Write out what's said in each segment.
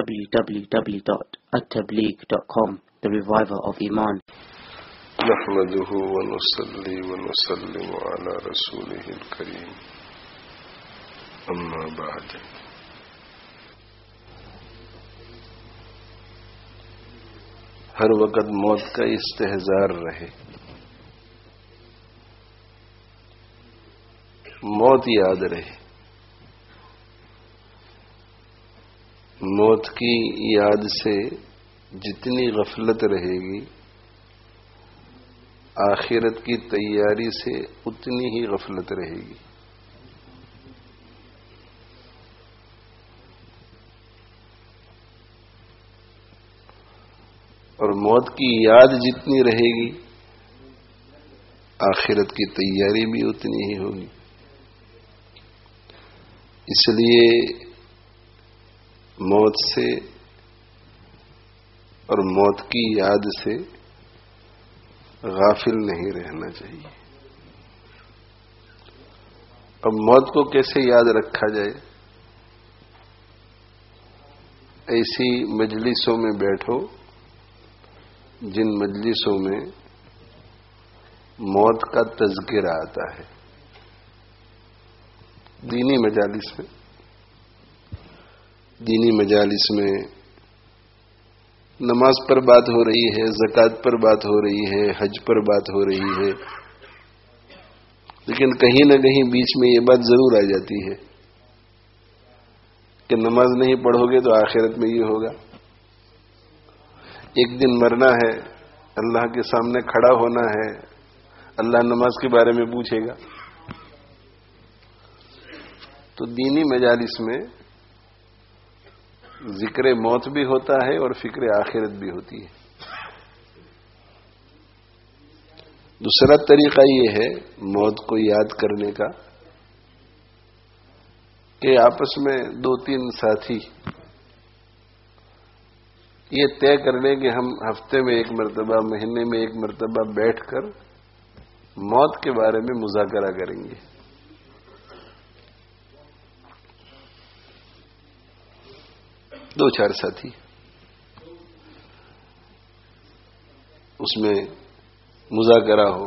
www.attableek.com, the reviver of Iman. نحمده ونصلي ونسلم على رسوله الكريم اما بعد. ہر وقت موت کا استحضار رہے، موت یاد رہے. موت کی یاد سے جتنی غفلت رہے گی، آخرت کی تیاری سے اتنی ہی غفلت رہے گی. اور موت کی یاد جتنی رہے گی، آخرت کی تیاری بھی اتنی ہی ہوگی. اس لیے موت سے اور موت کی یاد سے غافل نہیں رہنا چاہیے. اب موت کو کیسے یاد رکھا جائے؟ ایسی مجلسوں میں بیٹھو جن مجلسوں میں موت کا تذکرہ آتا ہے. دینی مجالس میں نماز پر بات ہو رہی ہے، زکوٰۃ پر بات ہو رہی ہے، حج پر بات ہو رہی ہے، لیکن کہیں نہ کہیں بیچ میں یہ بات ضرور آ جاتی ہے کہ نماز نہیں پڑھو گے تو آخرت میں یہ ہوگا. ایک دن مرنا ہے، اللہ کے سامنے کھڑا ہونا ہے، اللہ نماز کے بارے میں پوچھے گا. تو دینی مجالس میں ذکر موت بھی ہوتا ہے اور فکر آخرت بھی ہوتی ہے. دوسرا طریقہ یہ ہے موت کو یاد کرنے کا کہ آپس میں 2-3 ساتھی یہ طے کر لیں کہ ہم ہفتے میں ایک مرتبہ، مہینے میں ایک مرتبہ بیٹھ کر موت کے بارے میں مذاکرہ کریں گے. دو چار ساتھی اس میں مذاکرہ ہو،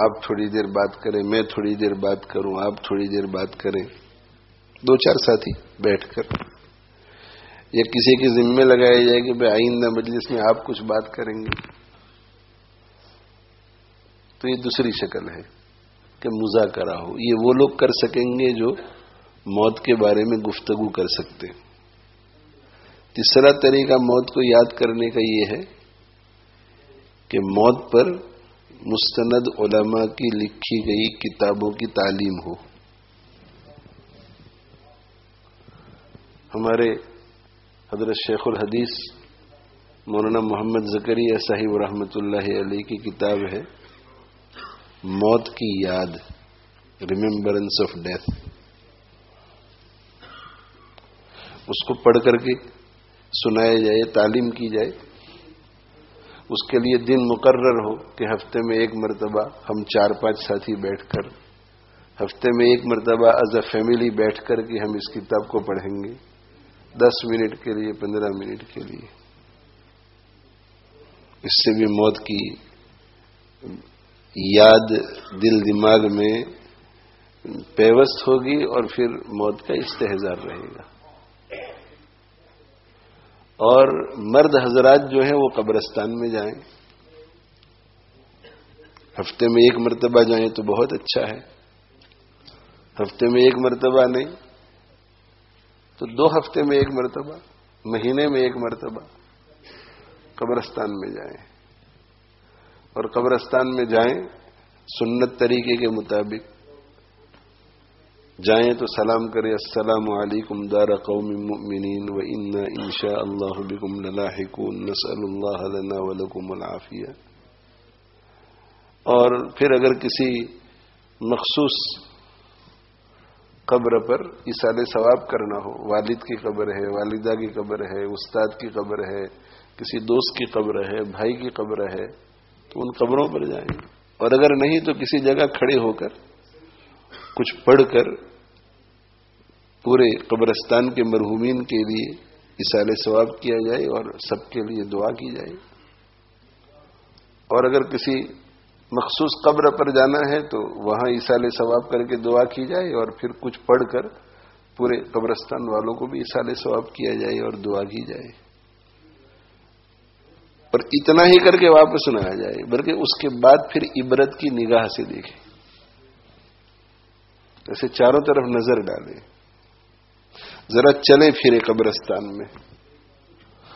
آپ تھوڑی دیر بات کریں، میں تھوڑی دیر بات کروں، آپ تھوڑی دیر بات کریں. 2-4 ساتھی بیٹھ کر، یا کسی کے ذمے لگایا جائے کہ بھائی آئندہ مجلس میں آپ کچھ بات کریں گے. تو یہ دوسری شکل ہے کہ مذاکرہ ہو. یہ وہ لوگ کر سکیں گے جو موت کے بارے میں گفتگو کر سکتے. تیسرا طریقہ موت کو یاد کرنے کا یہ ہے کہ موت پر مستند علماء کی لکھی گئی کتابوں کی تعلیم ہو. ہمارے حضرت شیخ الحدیث مولانا محمد زکریا صاحب رحمۃ اللہ علیہ کی کتاب ہے موت کی یاد، ریممبرنس آف ڈیتھ. اس کو پڑھ کر کے سنایا جائے، تعلیم کی جائے. اس کے لیے دن مقرر ہو کہ ہفتے میں ایک مرتبہ ہم 4-5 ساتھی بیٹھ کر، ہفتے میں ایک مرتبہ ایز اے فیملی بیٹھ کر کے ہم اس کتاب کو پڑھیں گے 10 منٹ کے لیے، 15 منٹ کے لیے. اس سے بھی موت کی یاد دل دماغ میں پیوست ہوگی اور پھر موت کا استحضار رہے گا. اور مرد حضرات جو ہیں وہ قبرستان میں جائیں، ہفتے میں ایک مرتبہ جائیں تو بہت اچھا ہے. ہفتے میں ایک مرتبہ نہیں تو 2 ہفتے میں ایک مرتبہ، مہینے میں ایک مرتبہ قبرستان میں جائیں. اور قبرستان میں جائیں سنت طریقے کے مطابق جائیں تو سلام کریں، السلام علیکم دار قوم مؤمنین وإنا ان شاء اللہ بکم للاحقون نسأل اللہ لنا ولکم العافیہ. اور پھر اگر کسی مخصوص قبر پر ایصال ثواب کرنا ہو، والد کی قبر ہے، والدہ کی قبر ہے، استاد کی قبر ہے، کسی دوست کی قبر ہے، بھائی کی قبر ہے، تو ان قبروں پر جائیں. اور اگر نہیں تو کسی جگہ کھڑے ہو کر کچھ پڑھ کر پورے قبرستان کے مرحومین کے لیے ایصال ثواب کیا جائے اور سب کے لیے دعا کی جائے. اور اگر کسی مخصوص قبر پر جانا ہے تو وہاں ایصال ثواب کر کے دعا کی جائے اور پھر کچھ پڑھ کر پورے قبرستان والوں کو بھی ایصال ثواب کیا جائے اور دعا کی جائے. اور اتنا ہی کر کے واپس نہ آ جائے بلکہ اس کے بعد پھر عبرت کی نگاہ سے دیکھے. ایسے چاروں طرف نظر ڈالے, ذرا چلے پھرے قبرستان میں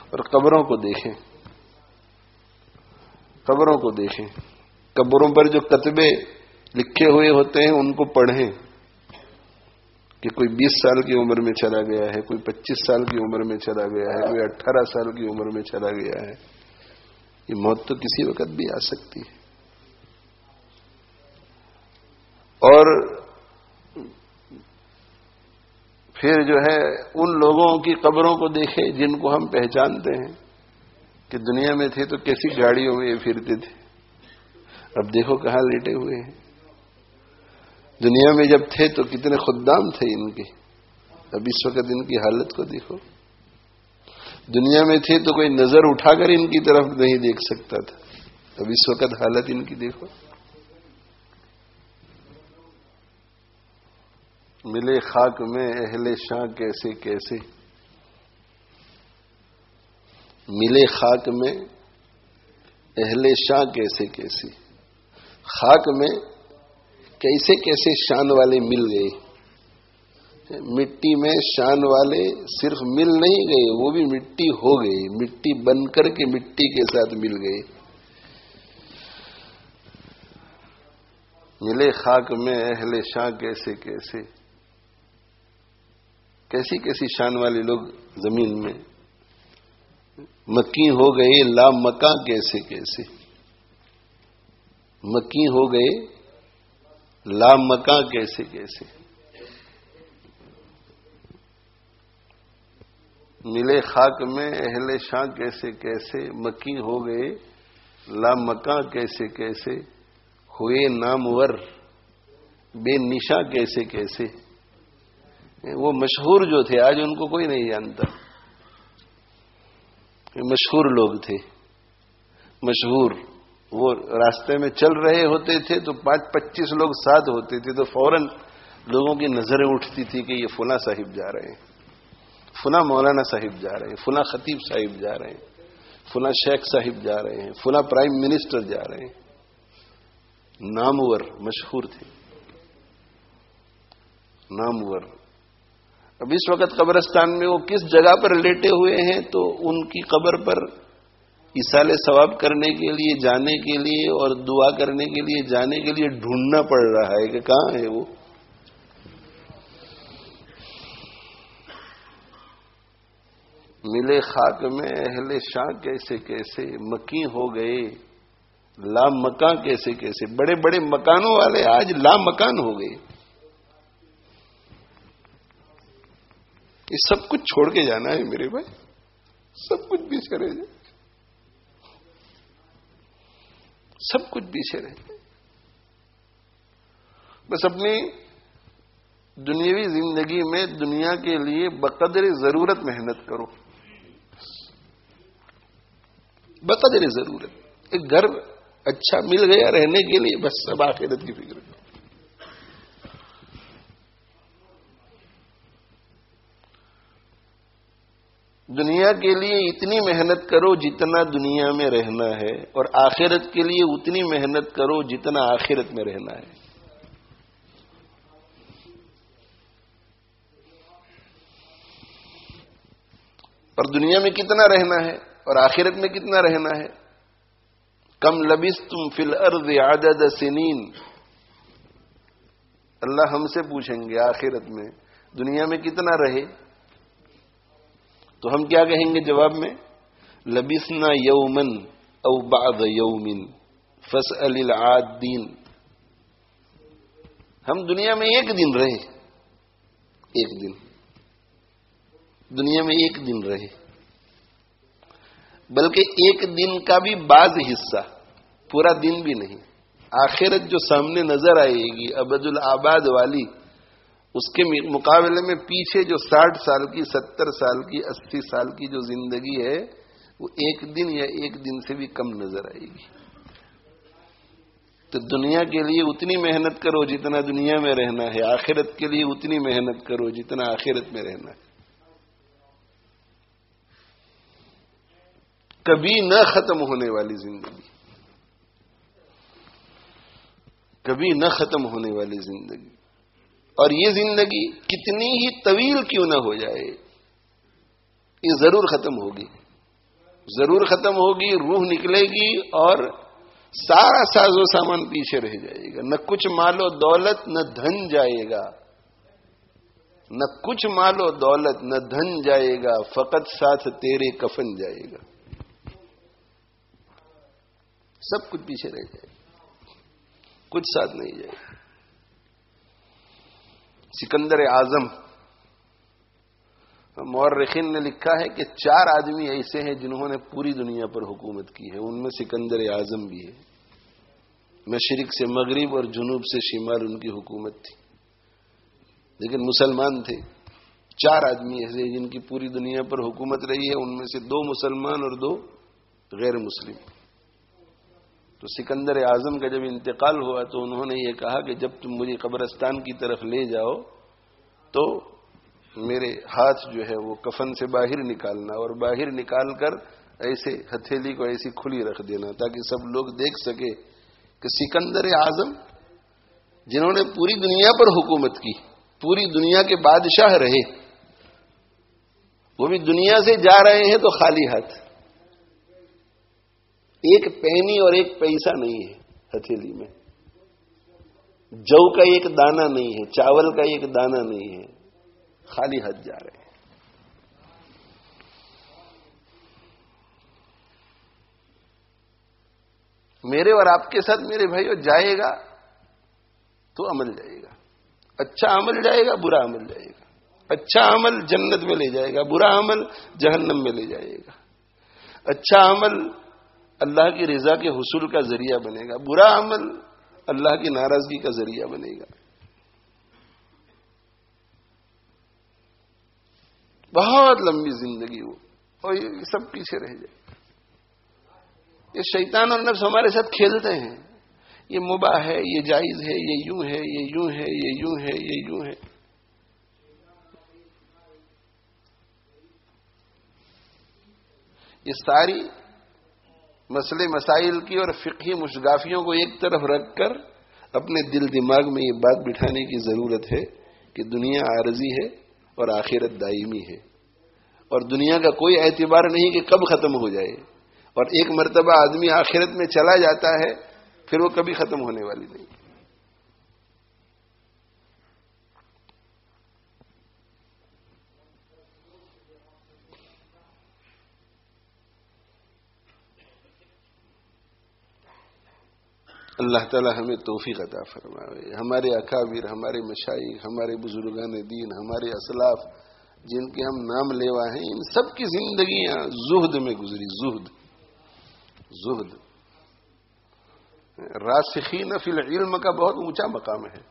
اور قبروں کو دیکھیں. قبروں کو دیکھیں. قبروں پر جو کتبے لکھے ہوئے ہوتے ہیں ان کو پڑھیں کہ کوئی 20 سال کی عمر میں چلا گیا ہے, کوئی 25 سال کی عمر میں چلا گیا ہے, کوئی 18 سال کی عمر میں چلا گیا ہے. یہ موت تو کسی وقت بھی آ سکتی ہے. اور پھر جو ہے ان لوگوں کی قبروں کو دیکھیں جن کو ہم پہچانتے ہیں کہ دنیا میں تھے تو کیسی گاڑیوں میں یہ پھرتے تھے, اب دیکھو کہاں لیٹے ہوئے ہیں. دنیا میں جب تھے تو کتنے خدام تھے ان کے, اب اس وقت ان کی حالت کو دیکھو. دنیا میں تھے تو کوئی نظر اٹھا کر ان کی طرف نہیں دیکھ سکتا تھا, اب اس وقت حالت ان کی دیکھو. ملے خاک میں اہل شاہ کیسے کیسے, ملے خاک میں اہل شاہ کیسے کیسے. خاک میں کیسے کیسے شان والے مل گئے. مٹی میں شان والے صرف مل نہیں گئے, وہ بھی مٹی ہو گئے, مٹی بن کر کے مٹی کے ساتھ مل گئے. ملے خاک میں اہل شاہ کیسے کیسے. کیسی کیسی شان والے لوگ زمین میں. مکی ہو گئے لا مکاں کیسے کیسے. مکی ہو گئے لا مکاں کیسے کیسے. ملے خاک میں اہل شاہ کیسے کیسے, مکی ہو گئے لا مکاں کیسے کیسے. ہوئے نامور بے نشاں کیسے کیسے. وہ مشہور جو تھے آج ان کو کوئی نہیں جانتا. مشہور لوگ تھے, مشہور. وہ راستے میں چل رہے ہوتے تھے تو 25 لوگ ساتھ ہوتے تھے تو فوراً لوگوں کی نظریں اٹھتی تھی کہ یہ فلاں صاحب جا رہے ہیں, فلاں مولانا صاحب جا رہے ہیں, فلاں خطیب صاحب جا رہے ہیں, فلاں شیخ صاحب جا رہے ہیں, فلاں پرائم منسٹر جا رہے ہیں. نامور, مشہور تھے, نامور. اب اس وقت قبرستان میں وہ کس جگہ پر لیٹے ہوئے ہیں تو ان کی قبر پر ایصال ثواب کرنے کے لیے جانے کے لیے اور دعا کرنے کے لیے جانے کے لیے ڈھونڈنا پڑ رہا ہے کہ کہاں ہے وہ. ملے خاک میں اہل شاہ کیسے کیسے, مکی ہو گئے لا مکان کیسے کیسے. بڑے بڑے مکانوں والے آج لا مکان ہو گئے. یہ سب کچھ چھوڑ کے جانا ہے میرے بھائی, سب کچھ پیچھے رہ جائے, سب کچھ پیچھے رہ جائے. بس اپنی دنیاوی زندگی میں دنیا کے لیے بقدر ضرورت محنت کرو, بقدر ضرورت. ایک گھر اچھا مل گیا رہنے کے لیے, بس سب آخرت کی فکر کرو. دنیا کے لیے اتنی محنت کرو جتنا دنیا میں رہنا ہے, اور آخرت کے لیے اتنی محنت کرو جتنا آخرت میں رہنا ہے. اور دنیا میں کتنا رہنا ہے اور آخرت میں کتنا رہنا ہے. کم لبثتم فی الارض عدد سنین. اللہ ہم سے پوچھیں گے آخرت میں دنیا میں کتنا رہے, تو ہم کیا کہیں گے جواب میں؟ لبثنا یومن او بعض یوم فاسأل العادین. ہم دنیا میں ایک دن رہے, ایک دن دنیا میں ایک دن رہے, بلکہ ایک دن کا بھی بعض حصہ, پورا دن بھی نہیں. آخرت جو سامنے نظر آئے گی ابد الآباد والی, اس کے مقابلے میں پیچھے جو 60 سال کی 70 سال کی 80 سال کی جو زندگی ہے وہ ایک دن یا ایک دن سے بھی کم نظر آئے گی. تو دنیا کے لیے اتنی محنت کرو جتنا دنیا میں رہنا ہے، آخرت کے لیے اتنی محنت کرو جتنا آخرت میں رہنا ہے. کبھی نہ ختم ہونے والی زندگی، کبھی نہ ختم ہونے والی زندگی. اور یہ زندگی کتنی ہی طویل کیوں نہ ہو جائے، یہ ضرور ختم ہوگی، ضرور ختم ہوگی. روح نکلے گی اور سارا ساز و سامان پیچھے رہ جائے گا. نہ کچھ مال و دولت نہ دھن جائے گا، نہ کچھ مال و دولت نہ دھن جائے گا، فقط ساتھ تیرے کفن جائے گا. سب کچھ پیچھے رہ جائے گا، کچھ ساتھ نہیں جائے گا. سکندر اعظم، مورخین نے لکھا ہے کہ 4 آدمی ایسے ہیں جنہوں نے پوری دنیا پر حکومت کی ہے، ان میں سکندر اعظم بھی ہے. مشرق سے مغرب اور جنوب سے شمال ان کی حکومت تھی، لیکن مسلمان تھے. 4 آدمی ایسے جن کی پوری دنیا پر حکومت رہی ہے، ان میں سے 2 مسلمان اور 2 غیر مسلم. تو سکندر اعظم کا جب انتقال ہوا تو انہوں نے یہ کہا کہ جب تم مجھے قبرستان کی طرف لے جاؤ تو میرے ہاتھ جو ہے وہ کفن سے باہر نکالنا، اور باہر نکال کر ایسے ہتھیلی کو ایسی کھلی رکھ دینا تاکہ سب لوگ دیکھ سکے کہ سکندر اعظم جنہوں نے پوری دنیا پر حکومت کی، پوری دنیا کے بادشاہ رہے، وہ بھی دنیا سے جا رہے ہیں تو خالی ہاتھ. ایک پینی اور ایک پیسہ نہیں ہے ہتھیلی میں، جو کا ایک دانہ نہیں ہے، چاول کا ایک دانہ نہیں ہے، خالی ہاتھ جا رہے ہیں. میرے اور آپ کے ساتھ میرے بھائیو جائے گا تو عمل جائے گا، اچھا عمل جائے گا، برا عمل جائے گا. اچھا عمل جنت میں لے جائے گا، برا عمل جہنم میں لے جائے گا. اچھا عمل اللہ کی رضا کے حصول کا ذریعہ بنے گا، برا عمل اللہ کی ناراضگی کا ذریعہ بنے گا. بہت لمبی زندگی ہو اور یہ سب پیچھے رہ جائے. یہ شیطان اور نفس ہمارے ساتھ کھیلتے ہیں، یہ مباح ہے، یہ جائز ہے، یہ یوں ہے، یہ یوں ہے، یہ یوں ہے، یہ یوں ہے. یہ ساری مسئلے مسائل کی اور فقہی مشگافیوں کو ایک طرف رکھ کر اپنے دل دماغ میں یہ بات بٹھانے کی ضرورت ہے کہ دنیا عارضی ہے اور آخرت دائمی ہے، اور دنیا کا کوئی اعتبار نہیں کہ کب ختم ہو جائے. اور ایک مرتبہ آدمی آخرت میں چلا جاتا ہے پھر وہ کبھی ختم ہونے والی نہیں. اللہ تعالی ہمیں توفیق عطا فرمائے. ہمارے اکابر، ہمارے مشائخ، ہمارے بزرگان دین، ہمارے اسلاف جن کے ہم نام لیوا ہیں، ان سب کی زندگیاں زہد میں گزری. زہد راسخین فی العلم کا بہت اونچا مقام ہے.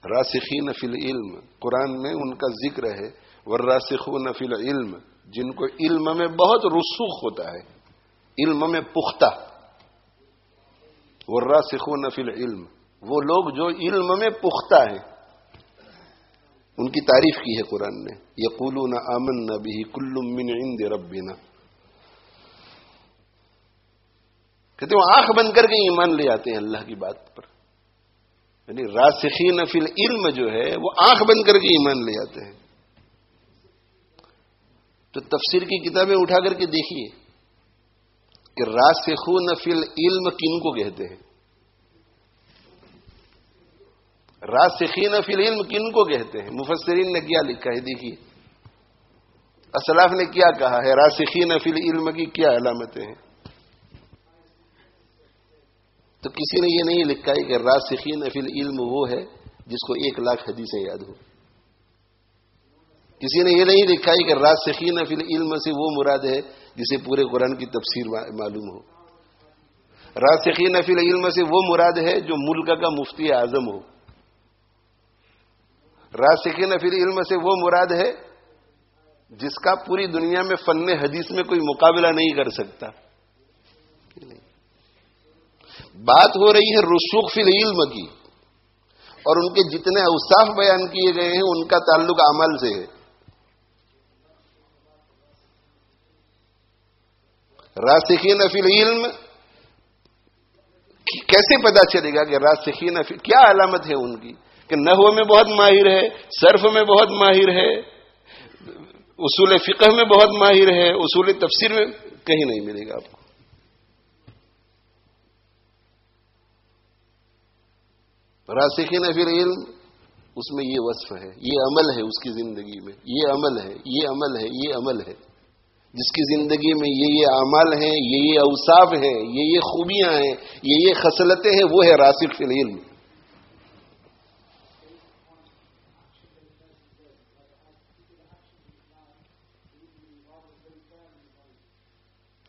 راسخین فی العلم، قرآن میں ان کا ذکر ہے، والراسخون فی العلم، جن کو علم میں بہت رسوخ ہوتا ہے، علم میں پختہ. والراسخون فی العلم، وہ لوگ جو علم میں پختہ ہیں، ان کی تعریف کی ہے قرآن نے. یقولون آمنا بہ کل من عند ربنا، کہتے ہیں وہ آنکھ بند کر کے ایمان لے آتے ہیں اللہ کی بات پر. یعنی راسخین فی العلم جو ہے وہ آنکھ بند کر کے ایمان لے آتے ہیں. تو تفسیر کی کتابیں اٹھا کر کے دیکھیے کہ راسخون فی العلم کن کو کہتے ہیں، راسخین فی العلم کن کو کہتے ہیں. مفسرین نے کیا لکھا ہے دیکھیے، اسلاف نے کیا کہا ہے، راسخین فی العلم کی کیا علامتیں ہیں. تو کسی نے یہ نہیں لکھا ہے کہ راسخین فی العلم وہ ہے جس کو 1,00,000 حدیثیں یاد ہو. کسی نے یہ نہیں لکھا ہے کہ راسخین فی العلم سے وہ مراد ہے جسے پورے قرآن کی تفسیر معلوم ہو. راسخین فی العلم سے وہ مراد ہے جو ملک کا مفتی اعظم ہو. راسخین فی العلم سے وہ مراد ہے جس کا پوری دنیا میں فن حدیث میں کوئی مقابلہ نہیں کر سکتا. بات ہو رہی ہے رسوخ فی العلم کی، اور ان کے جتنے اوصاف بیان کیے گئے ہیں ان کا تعلق اعمال سے ہے. راسخین فی العلم کیسے پتا چلے گا کہ راسخین فی، کیا علامت ہے ان کی کہ نحو میں بہت ماہر ہے، صرف میں بہت ماہر ہے، اصول فقہ میں بہت ماہر ہے، اصول تفسیر میں کہیں نہیں ملے گا آپ کو. راسخین فی العلم اس میں یہ وصف ہے، یہ عمل ہے اس کی زندگی میں، یہ عمل ہے، یہ عمل ہے، یہ عمل ہے جس کی زندگی میں یہ اعمال ہیں، یہ اوصاف ہیں، یہ خوبیاں ہیں، یہ خصلتیں ہیں، وہ ہے راسخ فی العلم.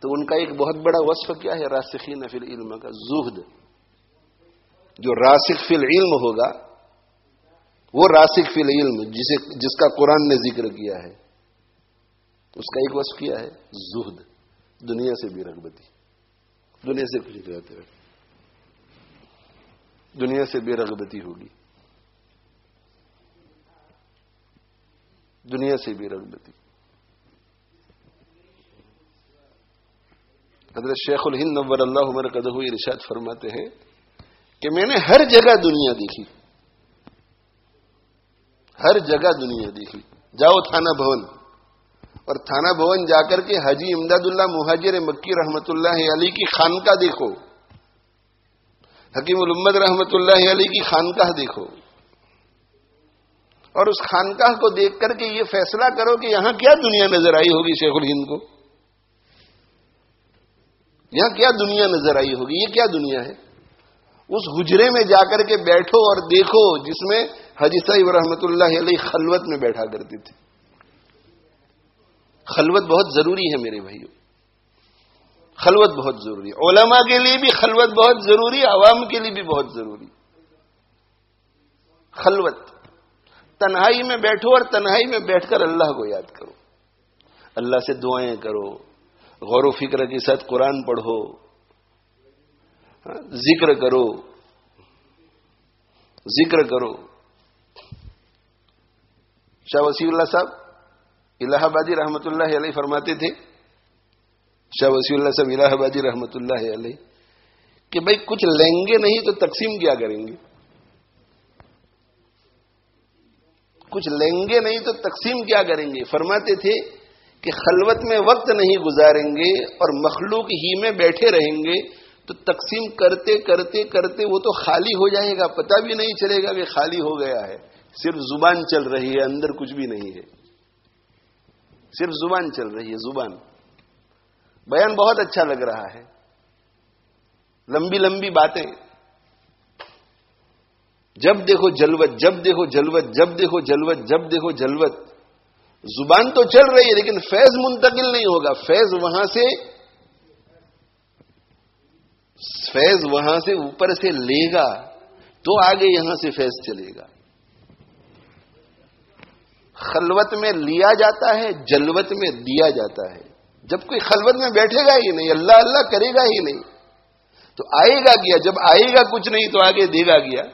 تو ان کا ایک بہت بڑا وصف کیا ہے راسخین فی العلم کا؟ زہد. جو راسخ فی العلم ہوگا وہ راسخ فی العلم جس کا قرآن نے ذکر کیا ہے، اس کا ایک وصف کیا ہے زہد. دنیا سے بے رغبتی، دنیا سے کچھ نہیں رہتے، دنیا سے بے رغبتی ہوگی، دنیا سے بے رغبتی. حضرت شیخ الہند نور اللہ مرقدہ ارشاد فرماتے ہیں کہ میں نے ہر جگہ دنیا دیکھی، ہر جگہ دنیا دیکھی. جاؤ تھانہ بھون، اور تھانہ بھون جا کر کے حاجی امداد اللہ مہاجر مکی رحمت اللہ علی کی خانقاہ دیکھو، حکیم الامت رحمت اللہ علی کی خانقاہ دیکھو، اور اس خانقاہ کو دیکھ کر کے یہ فیصلہ کرو کہ یہاں کیا دنیا نظر آئی ہوگی شیخ الہند کو، یہاں کیا دنیا نظر آئی ہوگی، یہ کیا دنیا ہے. اس حجرے میں جا کر کے بیٹھو اور دیکھو جس میں حاجی صاحب رحمت اللہ علیہ خلوت میں بیٹھا کرتے تھے. خلوت بہت ضروری ہے میرے بھائیوں، خلوت بہت ضروری ہے. علماء کے لیے بھی خلوت بہت ضروری، عوام کے لیے بھی بہت ضروری. خلوت، تنہائی میں بیٹھو اور تنہائی میں بیٹھ کر اللہ کو یاد کرو، اللہ سے دعائیں کرو، غور و فکر کے ساتھ قرآن پڑھو، ذکر کرو، ذکر کرو. شاہ وسیع اللہ صاحب الہ آبادی رحمت اللہ علیہ فرماتے تھے، شاہ وسیع اللہ صاحب الہ آبادی رحمت اللہ علیہ، کہ بھائی کچھ لیں گے نہیں تو تقسیم کیا کریں گے، کچھ لیں گے نہیں تو تقسیم کیا کریں گے. فرماتے تھے کہ خلوت میں وقت نہیں گزاریں گے اور مخلوق ہی میں بیٹھے رہیں گے تو تقسیم کرتے کرتے کرتے وہ تو خالی ہو جائے گا، پتہ بھی نہیں چلے گا کہ خالی ہو گیا ہے. صرف زبان چل رہی ہے، اندر کچھ بھی نہیں ہے، صرف زبان چل رہی ہے. زبان، بیان بہت اچھا لگ رہا ہے، لمبی لمبی باتیں، جب دیکھو جلوت، جب دیکھو جلوت، جب دیکھو جلوت، جب دیکھو جلوت. زبان تو چل رہی ہے لیکن فیض منتقل نہیں ہوگا. فیض وہاں سے اوپر سے لے گا تو آگے یہاں سے فیض چلے گا. خلوت میں لیا جاتا ہے، جلوت میں دیا جاتا ہے. جب کوئی خلوت میں بیٹھے گا ہی نہیں، اللہ اللہ کرے گا ہی نہیں، تو آئے گا کیا؟ جب آئے گا کچھ نہیں تو آگے دے گا کیا؟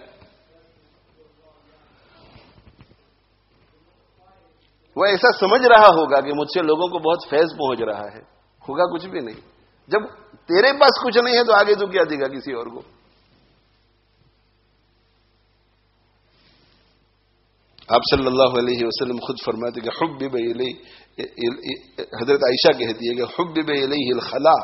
وہ ایسا سمجھ رہا ہوگا کہ مجھ سے لوگوں کو بہت فیض پہنچ رہا ہے، ہوگا کچھ بھی نہیں. جب تیرے پاس کچھ نہیں ہے تو آگے تو کیا دے گا کسی اور کو؟ آپ صلی اللہ علیہ وسلم خود فرماتے کہ حبب الیہ، حضرت عائشہ کہتی ہے کہ حبب الیہ الخلا،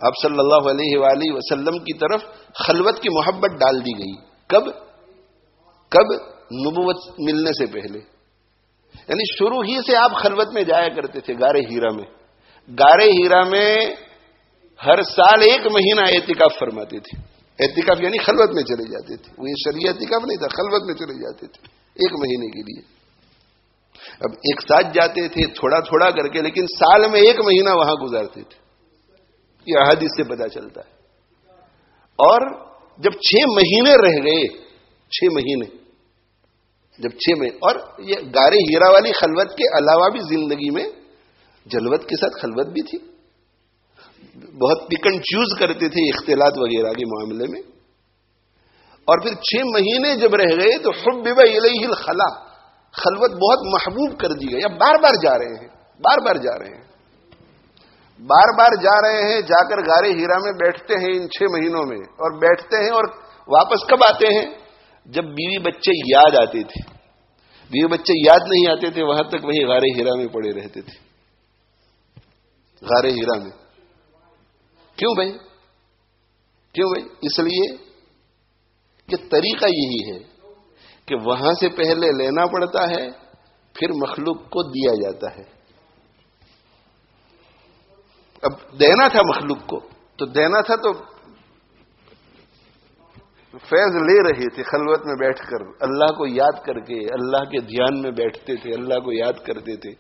آپ صلی اللہ علیہ وآلہ وسلم کی طرف خلوت کی محبت ڈال دی گئی. کب؟ نبوت ملنے سے پہلے، یعنی شروع ہی سے آپ خلوت میں جایا کرتے تھے. غار ہیرا میں، غار ہیرا میں ہر سال 1 مہینہ اعتکاف فرماتے تھے. اعتکاف یعنی خلوت میں چلے جاتے تھے. وہ یہ شرعی اعتکاف نہیں تھا، خلوت میں چلے جاتے تھے 1 مہینے کے لیے. اب ایک ساتھ جاتے تھے تھوڑا تھوڑا کر کے، لیکن سال میں 1 مہینہ وہاں گزارتے تھے. یہ احادیث سے پتا چلتا ہے. اور جب 6 مہینے رہ گئے، 6 مہینے جب 6 مہینے. اور یہ غار ہیرا والی خلوت کے علاوہ بھی زندگی میں جلوت کے ساتھ خلوت بھی تھی. بہت پک اینڈ چوز کرتے تھے اختلاط وغیرہ کے معاملے میں. اور پھر 6 مہینے جب رہ گئے تو حبب الیہ الخلا، خلوت بہت محبوب کر دی گئی. اب بار بار جا رہے ہیں، بار بار جا رہے ہیں، بار بار جا رہے ہیں. جا کر غار ہیرا میں بیٹھتے ہیں ان 6 مہینوں میں، اور بیٹھتے ہیں. اور واپس کب آتے ہیں؟ جب بیوی بچے یاد آتے تھے. بیوی بچے یاد نہیں آتے تھے وہاں تک وہی غار ہیرا میں پڑے رہتے تھے. غار ہیرا میں کیوں بھائی؟ کیوں بھائی؟ اس لیے کہ طریقہ یہی ہے کہ وہاں سے پہلے لینا پڑتا ہے، پھر مخلوق کو دیا جاتا ہے. اب دینا تھا مخلوق کو، تو دینا تھا تو فیض لے رہے تھے خلوت میں بیٹھ کر، اللہ کو یاد کر کے، اللہ کے دھیان میں بیٹھتے تھے، اللہ کو یاد کرتے تھے.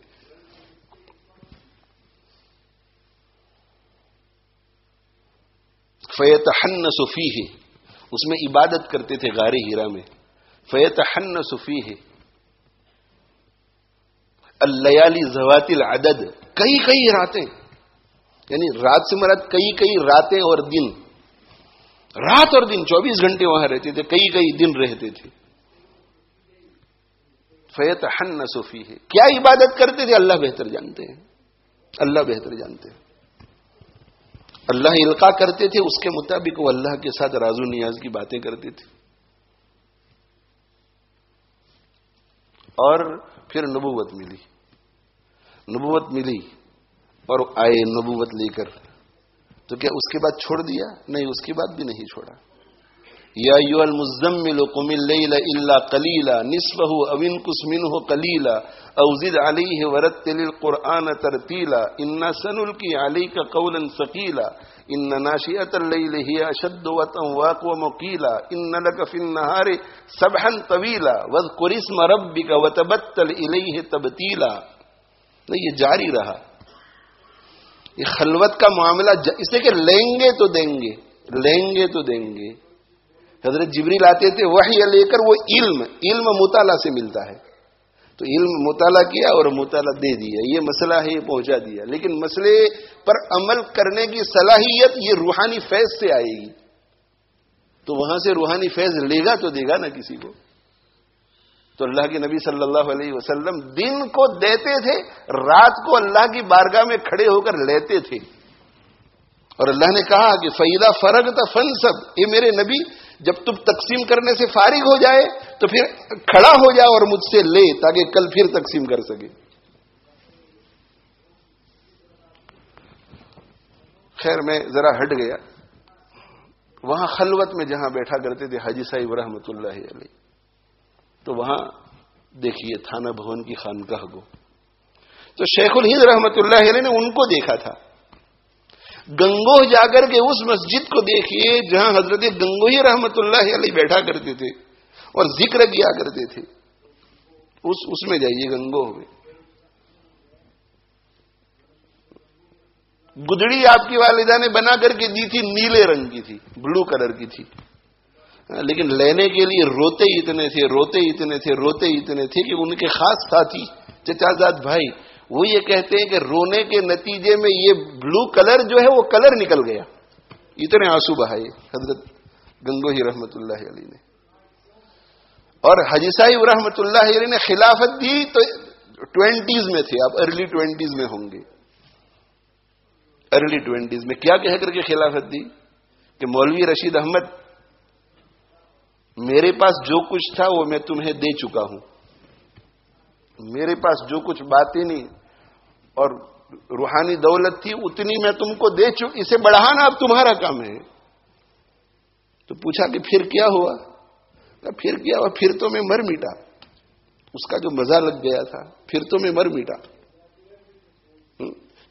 فیتحنس فیہ، اس میں عبادت کرتے تھے غار ہیرا میں. فیتحنس فیہ اللیالی ذوات العدد، کئی راتیں، یعنی رات سے مراد کئی راتیں اور دن، رات اور دن 24 گھنٹے وہاں رہتے تھے، کئی دن رہتے تھے. فیتحنس فیہ، کیا عبادت کرتے تھے؟ اللہ بہتر جانتے ہیں، اللہ بہتر جانتے ہیں. اللہ القا کرتے تھے، اس کے مطابق وہ اللہ کے ساتھ راز و نیاز کی باتیں کرتے تھے. اور پھر نبوت ملی اور آئے نبوت لے کر. تو کیا اس کے بعد چھوڑ دیا؟ نہیں، اس کے بعد بھی نہیں چھوڑا. یا ایھا المزمل قم اللیل الا قلیلا نصفہ او انقص منہ قلیلا او زد علیہ ورتل القرآن ترتیلا انا سنلقی علیک قولا ثقیلا ان ناشئۃ اللیل ہی اشد وطئا واقوم قیلا ان لک فی النہار سبحا طویلا واذکر اسم ربک وتبتل الیہ تبتیلا. یہ جاری رہا. یہ خلوت کا معاملہ اس لیے کہ لیں گے تو دیں گے. حضرت جبریل آتے تھے وحی لے کر، وہ علم مطالعہ سے ملتا ہے. تو علم مطالعہ کیا اور مطالعہ دے دیا، یہ مسئلہ ہے، یہ پہنچا دیا. لیکن مسئلے پر عمل کرنے کی صلاحیت یہ روحانی فیض سے آئے گی. تو وہاں سے روحانی فیض لے گا تو دے گا نا کسی کو. تو اللہ کے نبی صلی اللہ علیہ وسلم دن کو دیتے تھے، رات کو اللہ کی بارگاہ میں کھڑے ہو کر لیتے تھے. اور اللہ نے کہا کہ فَإِذَا فَرَغْتَ فَانْصَبْ، اے میرے نبی جب تم تقسیم کرنے سے فارغ ہو جائے تو پھر کھڑا ہو جا اور مجھ سے لے، تاکہ کل پھر تقسیم کر سکے. خیر میں ذرا ہٹ گیا. وہاں خلوت میں جہاں بیٹھا کرتے تھے حاجی صاحب رحمۃ اللہ علیہ، تو وہاں دیکھیے تھانہ بھون کی خانقاہ کو. تو شیخ الہند رحمۃ اللہ علیہ نے ان کو دیکھا تھا. گنگوہ جا کر کے اس مسجد کو دیکھیے جہاں حضرت گنگوہی رحمۃ اللہ علیہ بیٹھا کرتے تھے اور ذکر کیا کرتے تھے. اس میں جائیے گنگوہ میں. گدڑی آپ کی والدہ نے بنا کر کے دی تھی، نیلے رنگ کی تھی، بلو کلر کی تھی. لیکن لینے کے لیے روتے اتنے تھے کہ ان کے خاص ساتھی چچا زاد بھائی وہ یہ کہتے ہیں کہ رونے کے نتیجے میں یہ بلو کلر جو ہے وہ کلر نکل گیا. اتنے آنسو بہائے حضرت گنگوہی رحمت اللہ علیہ نے. اور حاجی صاحب رحمت اللہ علیہ نے خلافت دی تو 20s میں تھے، آپ ارلی 20s میں ہوں گے. ارلی 20s میں کیا کہہ کر کے خلافت دی کہ مولوی رشید احمد، میرے پاس جو کچھ تھا وہ میں تمہیں دے چکا ہوں. میرے پاس جو کچھ باطنی اور روحانی دولت تھی اتنی میں تم کو دے چکی، اسے بڑھانا اب تمہارا کام ہے. تو پوچھا کہ پھر کیا ہوا؟ پھر کیا ہوا؟ پھر تو میں مر مٹا. اس کا جو مزہ لگ گیا تھا، پھر تو میں مر مٹا.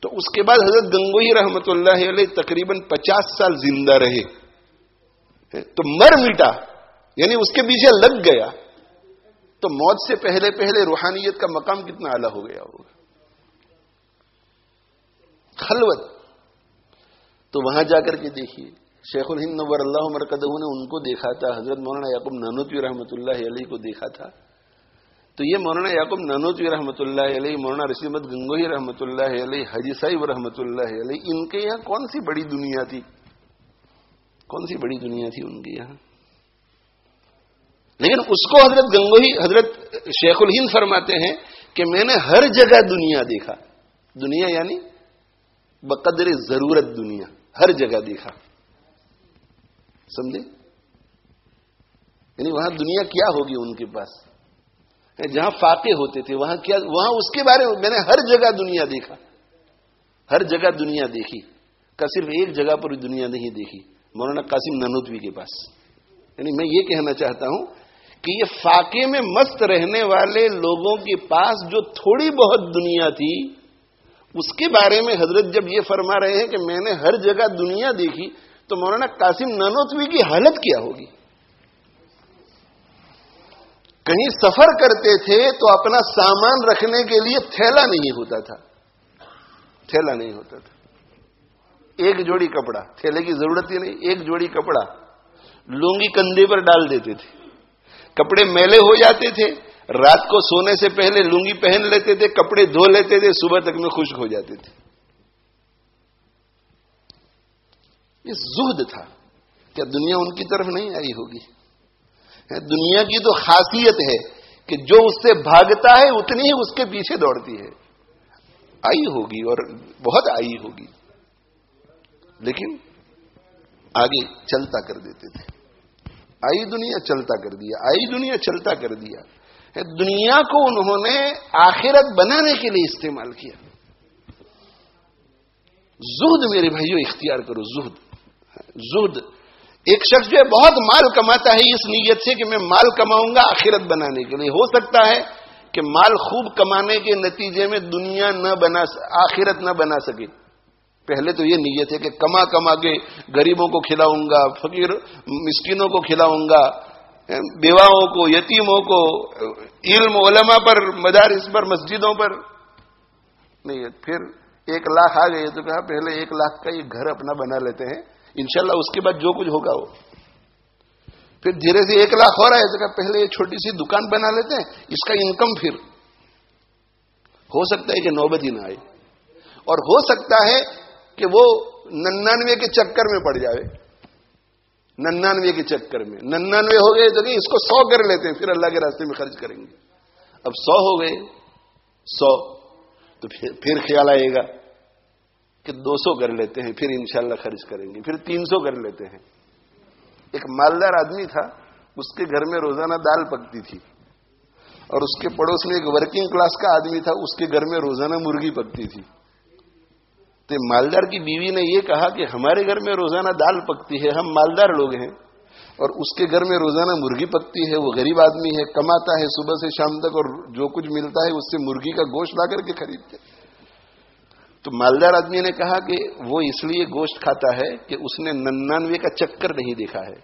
تو اس کے بعد حضرت گنگوہی رحمت اللہ علیہ تقریباً 50 سال زندہ رہے. تو مر مٹا یعنی اس کے پیچھے لگ گیا. تو موت سے پہلے روحانیت کا مقام کتنا اعلیٰ ہو گیا ہوگا. خلوت. تو وہاں جا کر کے دیکھیے شیخ الہند نور اللہ مرکزہ نے ان کو دیکھا تھا، حضرت مولانا یعقوب نانوتوی رحمۃ اللہ علیہ کو دیکھا تھا. تو یہ مولانا یعقوب نانوتوی رحمۃ اللہ علیہ، مولانا رشید احمد گنگوہی رحمۃ اللہ علیہ، حاجی صاحب رحمۃ اللہ علیہ، ان کے یہاں کون سی بڑی دنیا تھی؟ کون سی بڑی دنیا تھی ان کے یہاں؟ لیکن اس کو حضرت گنگوہی، حضرت شیخ الہند فرماتے ہیں کہ میں نے ہر جگہ دنیا دیکھا. دنیا یعنی بقدر ضرورت دنیا، ہر جگہ دیکھا. سمجھے؟ یعنی وہاں دنیا کیا ہوگی ان کے پاس، جہاں فاقے ہوتے تھے وہاں کیا، وہاں اس کے بارے میں نے ہر جگہ دنیا دیکھا، ہر جگہ دنیا دیکھی. کا صرف ایک جگہ پر دنیا نہیں دیکھی، مولانا قاسم نانوتوی کے پاس. یعنی میں یہ کہنا چاہتا ہوں کہ یہ فاقے میں مست رہنے والے لوگوں کے پاس جو تھوڑی بہت دنیا تھی، اس کے بارے میں حضرت جب یہ فرما رہے ہیں کہ میں نے ہر جگہ دنیا دیکھی، تو مولانا قاسم نانوتوی کی حالت کیا ہوگی؟ کہیں سفر کرتے تھے تو اپنا سامان رکھنے کے لیے تھیلا نہیں ہوتا تھا، تھیلا نہیں ہوتا تھا. ایک جوڑی کپڑا، تھیلے کی ضرورت ہی نہیں، ایک جوڑی کپڑا لونگی کندھے پر ڈال دیتے تھے. کپڑے میلے ہو جاتے تھے، رات کو سونے سے پہلے لونگی پہن لیتے تھے، کپڑے دھو لیتے تھے، صبح تک میں خشک ہو جاتے تھے. یہ زہد تھا. کیا دنیا ان کی طرف نہیں آئی ہوگی؟ دنیا کی تو خاصیت ہے کہ جو اس سے بھاگتا ہے اتنی ہی اس کے پیچھے دوڑتی ہے. آئی ہوگی اور بہت آئی ہوگی، لیکن آگے چلتا کر دیتے تھے. آئی دنیا چلتا کر دیا، آئی دنیا چلتا کر دیا. دنیا کو انہوں نے آخرت بنانے کے لیے استعمال کیا. زہد میرے بھائیوں اختیار کرو، زہد. زہد. ایک شخص جو ہے بہت مال کماتا ہے اس نیت سے کہ میں مال کماؤں گا آخرت بنانے کے لیے. ہو سکتا ہے کہ مال خوب کمانے کے نتیجے میں دنیا آخرت نہ بنا سکے. پہلے تو یہ نیت ہے کہ کما کما کے غریبوں کو کھلاؤں گا، فقیر مسکینوں کو کھلاؤں گا، بیواؤں کو، یتیموں کو، علم علماء پر، مدارس پر، مسجدوں پر. نہیں، پھر 1 لاکھ آ گئے تو کہا پہلے 1 لاکھ کا یہ گھر اپنا بنا لیتے ہیں، انشاءاللہ اس کے بعد جو کچھ ہوگا وہ. پھر دھیرے سے 1 لاکھ ہو رہا ہے تو کہا پہلے یہ چھوٹی سی دکان بنا لیتے ہیں، اس کا انکم پھر. ہو سکتا ہے کہ نوبت ہی نہ آئے، اور ہو سکتا ہے کہ وہ 99 کے چکر میں پڑ جائے. 99 کے چکر میں 99 ہو گئے تو کہ اس کو 100 کر لیتے ہیں، پھر اللہ کے راستے میں خرچ کریں گے. اب 100 ہو گئے، 100 تو پھر خیال آئے گا کہ 200 کر لیتے ہیں، پھر انشاءاللہ خرچ کریں گے. پھر 300 کر لیتے ہیں. ایک مالدار آدمی تھا، اس کے گھر میں روزانہ دال پکتی تھی، اور اس کے پڑوس میں ایک ورکنگ کلاس کا آدمی تھا، اس کے گھر میں روزانہ مرغی پکتی تھی. تو مالدار کی بیوی نے یہ کہا کہ ہمارے گھر میں روزانہ دال پکتی ہے، ہم مالدار لوگ ہیں، اور اس کے گھر میں روزانہ مرغی پکتی ہے، وہ غریب آدمی ہے، کماتا ہے صبح سے شام تک، اور جو کچھ ملتا ہے اس سے مرغی کا گوشت لا کر کے خریدتے. تو مالدار آدمی نے کہا کہ وہ اس لیے گوشت کھاتا ہے کہ اس نے 99 کا چکر نہیں دیکھا ہے.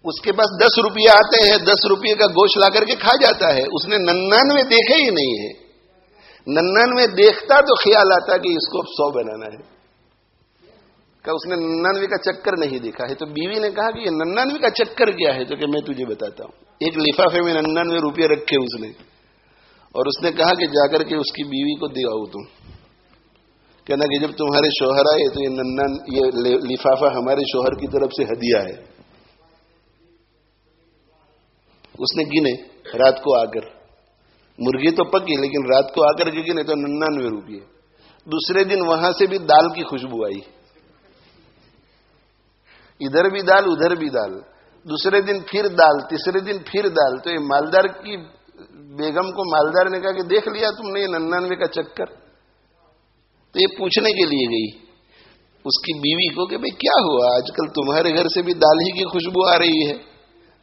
اس کے پاس 10 روپیہ آتے ہیں، 10 روپیے کا گوشت لا کر کے کھا جاتا ہے، اس نے 99 دیکھے ہی نہیں ہے. 99 دیکھتا تو خیال آتا کہ اس کو 100 بنانا ہے. کہ اس نے 99 کا چکر نہیں دیکھا ہے. تو بیوی نے کہا کہ یہ 99 کا چکر کیا ہے؟ تو کہ میں تجھے بتاتا ہوں. ایک لفافے میں 99 روپیے رکھے اس نے، اور اس نے کہا کہ جا کر کے اس کی بیوی کو دے آؤ تم. کہنا کہ جب تمہارے شوہر آئے تو یہ لفافہ ہمارے شوہر کی طرف سے ہدیہ ہے. اس نے گنے رات کو آ کر، مرغی تو پکی لیکن رات کو آ کر کے گنے تو 99 روپیے. دوسرے دن وہاں سے بھی دال کی خوشبو آئی، ادھر بھی دال ادھر بھی دال. دوسرے دن پھر دال، تیسرے دن پھر دال. تو یہ مالدار کی بیگم کو مالدار نے کہا کہ دیکھ لیا تم نے یہ 99 کا چکر. تو یہ پوچھنے کے لیے گئی اس کی بیوی کو کہ بھئی کیا ہوا، آج کل تمہارے گھر سے بھی دال ہی کی خوشبو آ رہی ہے،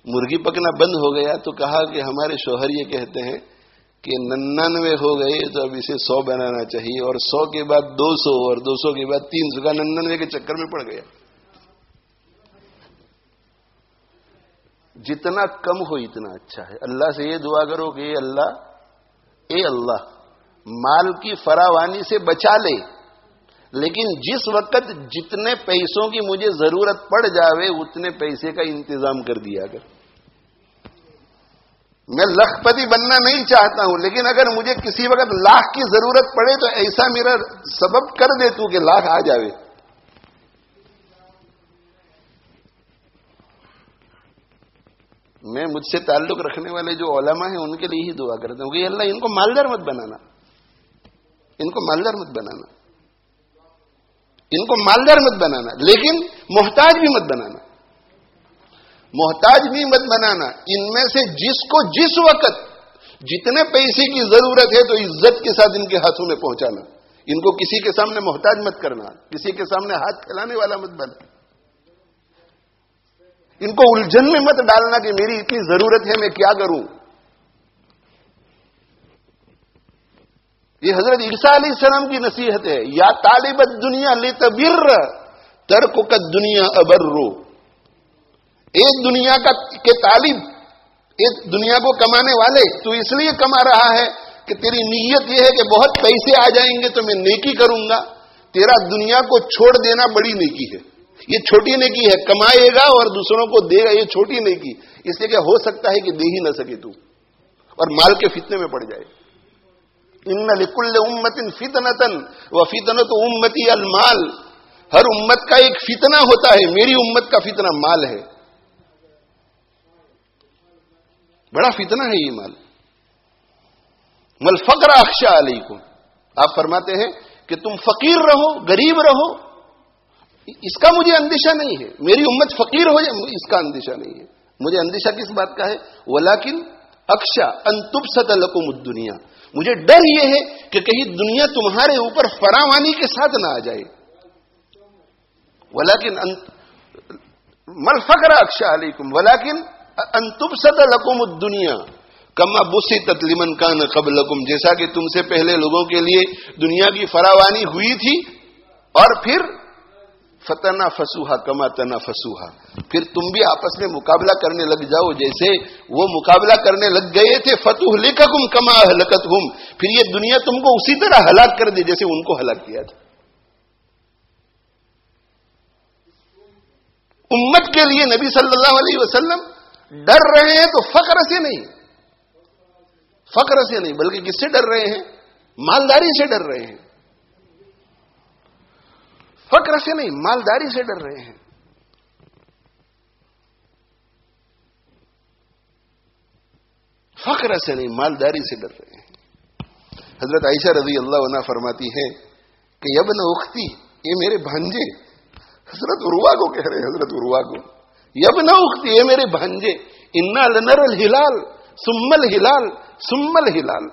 مرغی پکنا بند ہو گیا. تو کہا کہ ہمارے شوہر یہ کہتے ہیں کہ 99 ہو گئے تو اب اسے 100 بنانا چاہیے، اور 100 کے بعد 200 اور 200 کے بعد 300 کا 99 کے چکر میں پڑ گیا. جتنا کم ہو اتنا اچھا ہے. اللہ سے یہ دعا کرو کہ اے اللہ مال کی فراوانی سے بچا لے، لیکن جس وقت جتنے پیسوں کی مجھے ضرورت پڑ جاوے اتنے پیسے کا انتظام کر دیا کر. میں لکھپتی بننا نہیں چاہتا ہوں، لیکن اگر مجھے کسی وقت لاکھ کی ضرورت پڑے تو ایسا میرا سبب کر دے تو کہ لاکھ آ جاوے۔ میں مجھ سے تعلق رکھنے والے جو علماء ہیں ان کے لیے ہی دعا کرتا ہوں کہ اللہ ان کو مالدار مت بنانا، ان کو مالدار مت بنانا، ان کو مالدار مت بنانا، لیکن محتاج بھی مت بنانا، محتاج بھی مت بنانا۔ ان میں سے جس کو جس وقت جتنے پیسے کی ضرورت ہے تو عزت کے ساتھ ان کے ہاتھوں میں پہنچانا، ان کو کسی کے سامنے محتاج مت کرنا، کسی کے سامنے ہاتھ پھیلانے والا مت بننا، ان کو الجھن میں مت ڈالنا کہ میری اتنی ضرورت ہے میں کیا کروں۔ یہ حضرت عیسیٰ علیہ السلام کی نصیحت ہے، یا طالب الدنیا لتبر ترکک الدنیا ابرو۔ ایک دنیا کے طالب، ایک دنیا کو کمانے والے، تو اس لیے کما رہا ہے کہ تیری نیت یہ ہے کہ بہت پیسے آ جائیں گے تو میں نیکی کروں گا، تیرا دنیا کو چھوڑ دینا بڑی نیکی ہے، یہ چھوٹی نیکی ہے، کمائے گا اور دوسروں کو دے گا، یہ چھوٹی نیکی، اس لیے کہ ہو سکتا ہے کہ دے ہی نہ سکے تو اور مال کے فتنے میں پڑ جائے۔ ان لکل امت فتنۃ وفتنۃ امتی المال، ہر امت کا ایک فتنہ ہوتا ہے، میری امت کا فتنہ مال ہے، بڑا فتنہ ہے یہ مال۔ والفقر اخشى علیکم، آپ فرماتے ہیں کہ تم فقیر رہو، غریب رہو، اس کا مجھے اندیشہ نہیں ہے، میری امت فقیر ہو جائے اس کا اندیشہ نہیں ہے، مجھے اندیشہ کس بات کا ہے؟ ولیکن اخشى ان تبسط لکم الدنیا، مجھے ڈر یہ ہے کہ کہیں دنیا تمہارے اوپر فراوانی کے ساتھ نہ آ جائے۔ ولیکن مل فقر اخشى علیکم ولیکن ان تبسط لکم الدنیا کما بسطت لمن کان قبلکم، جیسا کہ تم سے پہلے لوگوں کے لیے دنیا کی فراوانی ہوئی تھی، اور پھر فتنافسوها کما تنافسوها، پھر تم بھی آپس میں مقابلہ کرنے لگ جاؤ جیسے وہ مقابلہ کرنے لگ گئے تھے۔ فتہلککم کما اہلکتہم، پھر یہ دنیا تم کو اسی طرح ہلاک کر دے جیسے ان کو ہلاک کیا تھا۔ امت کے لیے نبی صلی اللہ علیہ وسلم ڈر رہے ہیں تو فقر سے نہیں، فقر سے نہیں، بلکہ کس سے ڈر رہے ہیں؟ مالداری سے ڈر رہے ہیں، فقر سے نہیں، مالداری سے ڈر رہے ہیں۔ فقر سے نہیں، مالداری سے ڈر رہے ہیں۔ حضرت عائشہ رضی اللہ عنہا فرماتی ہے کہ یبن اختی، یہ میرے بھانجے، حضرت عروہ کو کہہ رہے ہیں، حضرت عروہ کو، یبن اختی، یہ میرے بھانجے، انا لنر الہلال ثم الہلال ثم الہلال،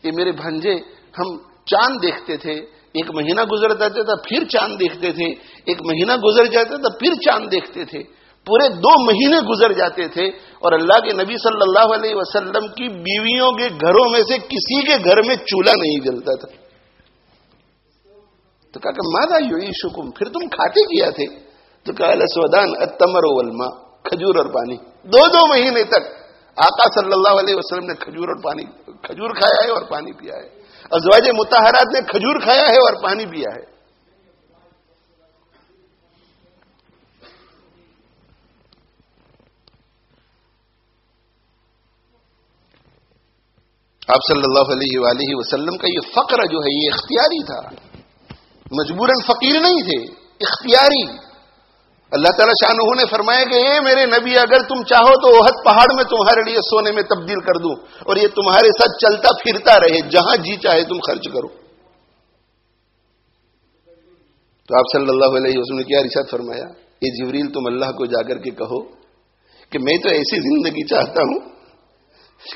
یہ میرے بھانجے، ہم چاند دیکھتے تھے، ایک مہینہ گزر جاتا تھا پھر چاند دیکھتے تھے، ایک مہینہ گزر جاتا تھا پھر چاند دیکھتے تھے، پورے 2 مہینے گزر جاتے تھے، اور اللہ کے نبی صلی اللہ علیہ وسلم کی بیویوں کے گھروں میں سے کسی کے گھر میں چولہا نہیں جلتا تھا۔ تو کہا کہ ماذا یعیشکم، پھر تم کھاتے کیا تھے؟ تو کہا الاسودان التمر والماء، کھجور اور پانی۔ 2 مہینے تک آقا صلی اللہ علیہ وسلم نے کھجور اور پانی، کھجور کھایا ہے اور پانی پیا ہے، ازواج مطہرات نے کھجور کھایا ہے اور پانی پیا ہے۔ آپ صلی اللہ علیہ وآلہ وسلم کا یہ فقر جو ہے یہ اختیاری تھا، مجبوراً فقیر نہیں تھے، اختیاری۔ اللہ تعالیٰ شانہ نے فرمایا کہ اے میرے نبی، اگر تم چاہو تو احد پہاڑ میں تمہارے لیے سونے میں تبدیل کر دوں اور یہ تمہارے ساتھ چلتا پھرتا رہے، جہاں جی چاہے تم خرچ کرو۔ تو آپ صلی اللہ علیہ وسلم نے کیا ارشاد فرمایا؟ اے جبریل، تم اللہ کو جا کر کے کہو کہ میں تو ایسی زندگی چاہتا ہوں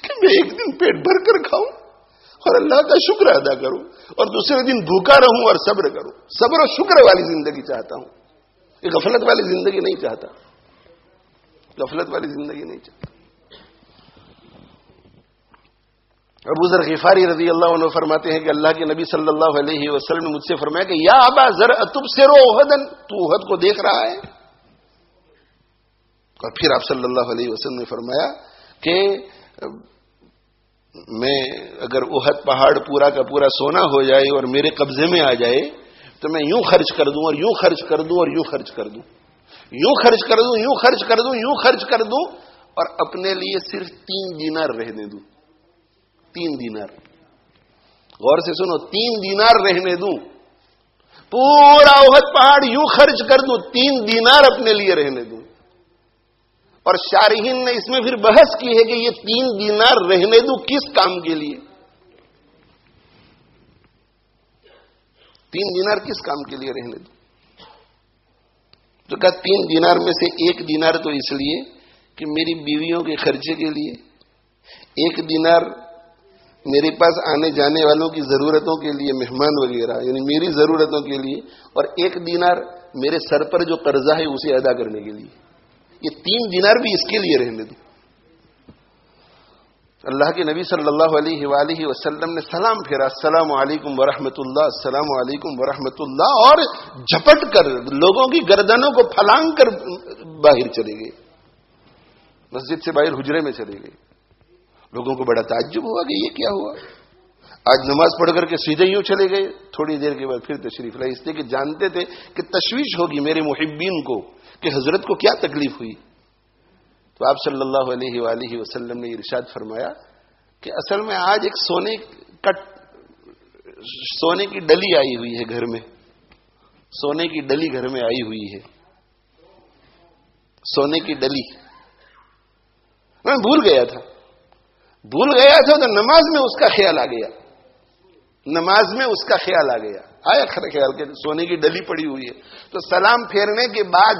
کہ میں ایک دن پیٹ بھر کر کھاؤں اور اللہ کا شکر ادا کروں، اور دوسرے دن بھوکا رہوں اور صبر کروں۔ صبر و شکر والی زندگی چاہتا ہوں، یہ غفلت والی زندگی نہیں چاہتا، غفلت والی زندگی نہیں چاہتا۔ ابو ذر غفاری رضی اللہ عنہ فرماتے ہیں کہ اللہ کے نبی صلی اللہ علیہ وسلم نے مجھ سے فرمایا کہ یا ابا ذر اتبصر احدا، تو احد کو دیکھ رہا ہے؟ اور پھر آپ صلی اللہ علیہ وسلم نے فرمایا کہ میں اگر احد پہاڑ پورا کا پورا سونا ہو جائے اور میرے قبضے میں آ جائے تو میں یوں خرچ کر دوں اور یوں خرچ کر دوں اور یوں خرچ کر دوں، یوں خرچ کر دوں، یوں خرچ کر دوں، یوں خرچ کر دوں، اور اپنے لیے صرف 3 دینار رہنے دوں. 3 دینار. غور سے سنو, 3 دینار رہنے دوں, پورا احد پہاڑ یوں خرچ کر دوں, 3 دینار اپنے لیے رہنے دوں. اور شارحین نے اس میں پھر بحث کی ہے کہ یہ 3 دینار رہنے دوں کس کام کے لیے؟ 3 دینار کس کام کے لیے رہنے دوں؟ تو کہا 3 دینار میں سے 1 دینار تو اس لیے کہ میری بیویوں کے خرچے کے لیے, 1 دینار میرے پاس آنے جانے والوں کی ضرورتوں کے لیے, مہمان وغیرہ یعنی میری ضرورتوں کے لیے, اور 1 دینار میرے سر پر جو قرضہ ہے اسے ادا کرنے کے لیے. یہ 3 دینار بھی اس کے لیے رہنے دوں. اللہ کے نبی صلی اللہ علیہ وآلہ وسلم نے سلام پھیرا, السلام علیکم ورحمۃ اللہ, السلام علیکم ورحمۃ اللہ, اور جھپٹ کر لوگوں کی گردنوں کو پھلانگ کر باہر چلے گئے, مسجد سے باہر حجرے میں چلے گئے. لوگوں کو بڑا تعجب ہوا کہ یہ کیا ہوا. آج نماز پڑھ کر کے سیدھے یوں چلے گئے, تھوڑی دیر کے بعد پھر تشریف لائے, اس لیے کہ جانتے تھے کہ تشویش ہوگی میرے محبین کو کہ حضرت کو کیا تکلیف ہوئی. تو آپ صلی اللہ علیہ وآلہ وسلم نے ارشاد فرمایا کہ اصل میں آج ایک سونے کی ڈلی آئی ہوئی ہے گھر میں, سونے کی ڈلی گھر میں آئی ہوئی ہے, سونے کی ڈلی. میں بھول گیا تھا تو نماز میں اس کا خیال آ گیا, نماز میں اس کا خیال آ گیا, آیا خیال کہ سونے کی ڈلی پڑی ہوئی ہے. تو سلام پھیرنے کے بعد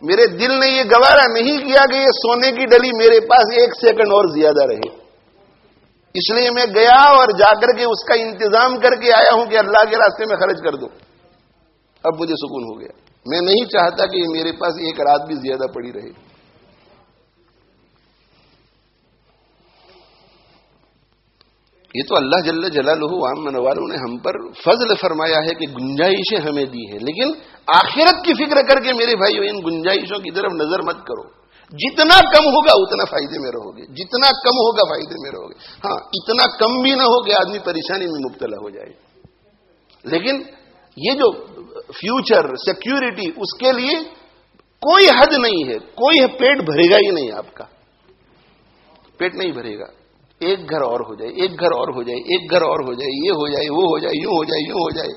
میرے دل نے یہ گوارا نہیں کیا کہ یہ سونے کی ڈلی میرے پاس 1 سیکنڈ اور زیادہ رہے. اس لیے میں گیا اور جا کر کے اس کا انتظام کر کے آیا ہوں کہ اللہ کے راستے میں خرچ کر دو. اب مجھے سکون ہو گیا. میں نہیں چاہتا کہ یہ میرے پاس 1 رات بھی زیادہ پڑی رہے. یہ تو اللہ جل جلالہ عام منوالوں نے ہم پر فضل فرمایا ہے کہ گنجائشیں ہمیں دی ہے, لیکن آخرت کی فکر کر کے میرے بھائیو ان گنجائشوں کی طرف نظر مت کرو. جتنا کم ہوگا اتنا فائدے میں رہو گے, جتنا کم ہوگا فائدے میں رہو گے. ہاں, اتنا کم بھی نہ ہو کہ آدمی پریشانی میں مبتلا ہو جائے, لیکن یہ جو فیوچر سیکیورٹی اس کے لیے کوئی حد نہیں ہے, کوئی پیٹ بھرے گا ہی نہیں آپ کا, پیٹ نہیں بھرے گا. 1 گھر اور ہو جائے, 1 گھر اور ہو جائے, 1 گھر اور ہو جائے, یہ ہو جائے, وہ ہو جائے, یوں ہو جائے, یوں ہو جائے,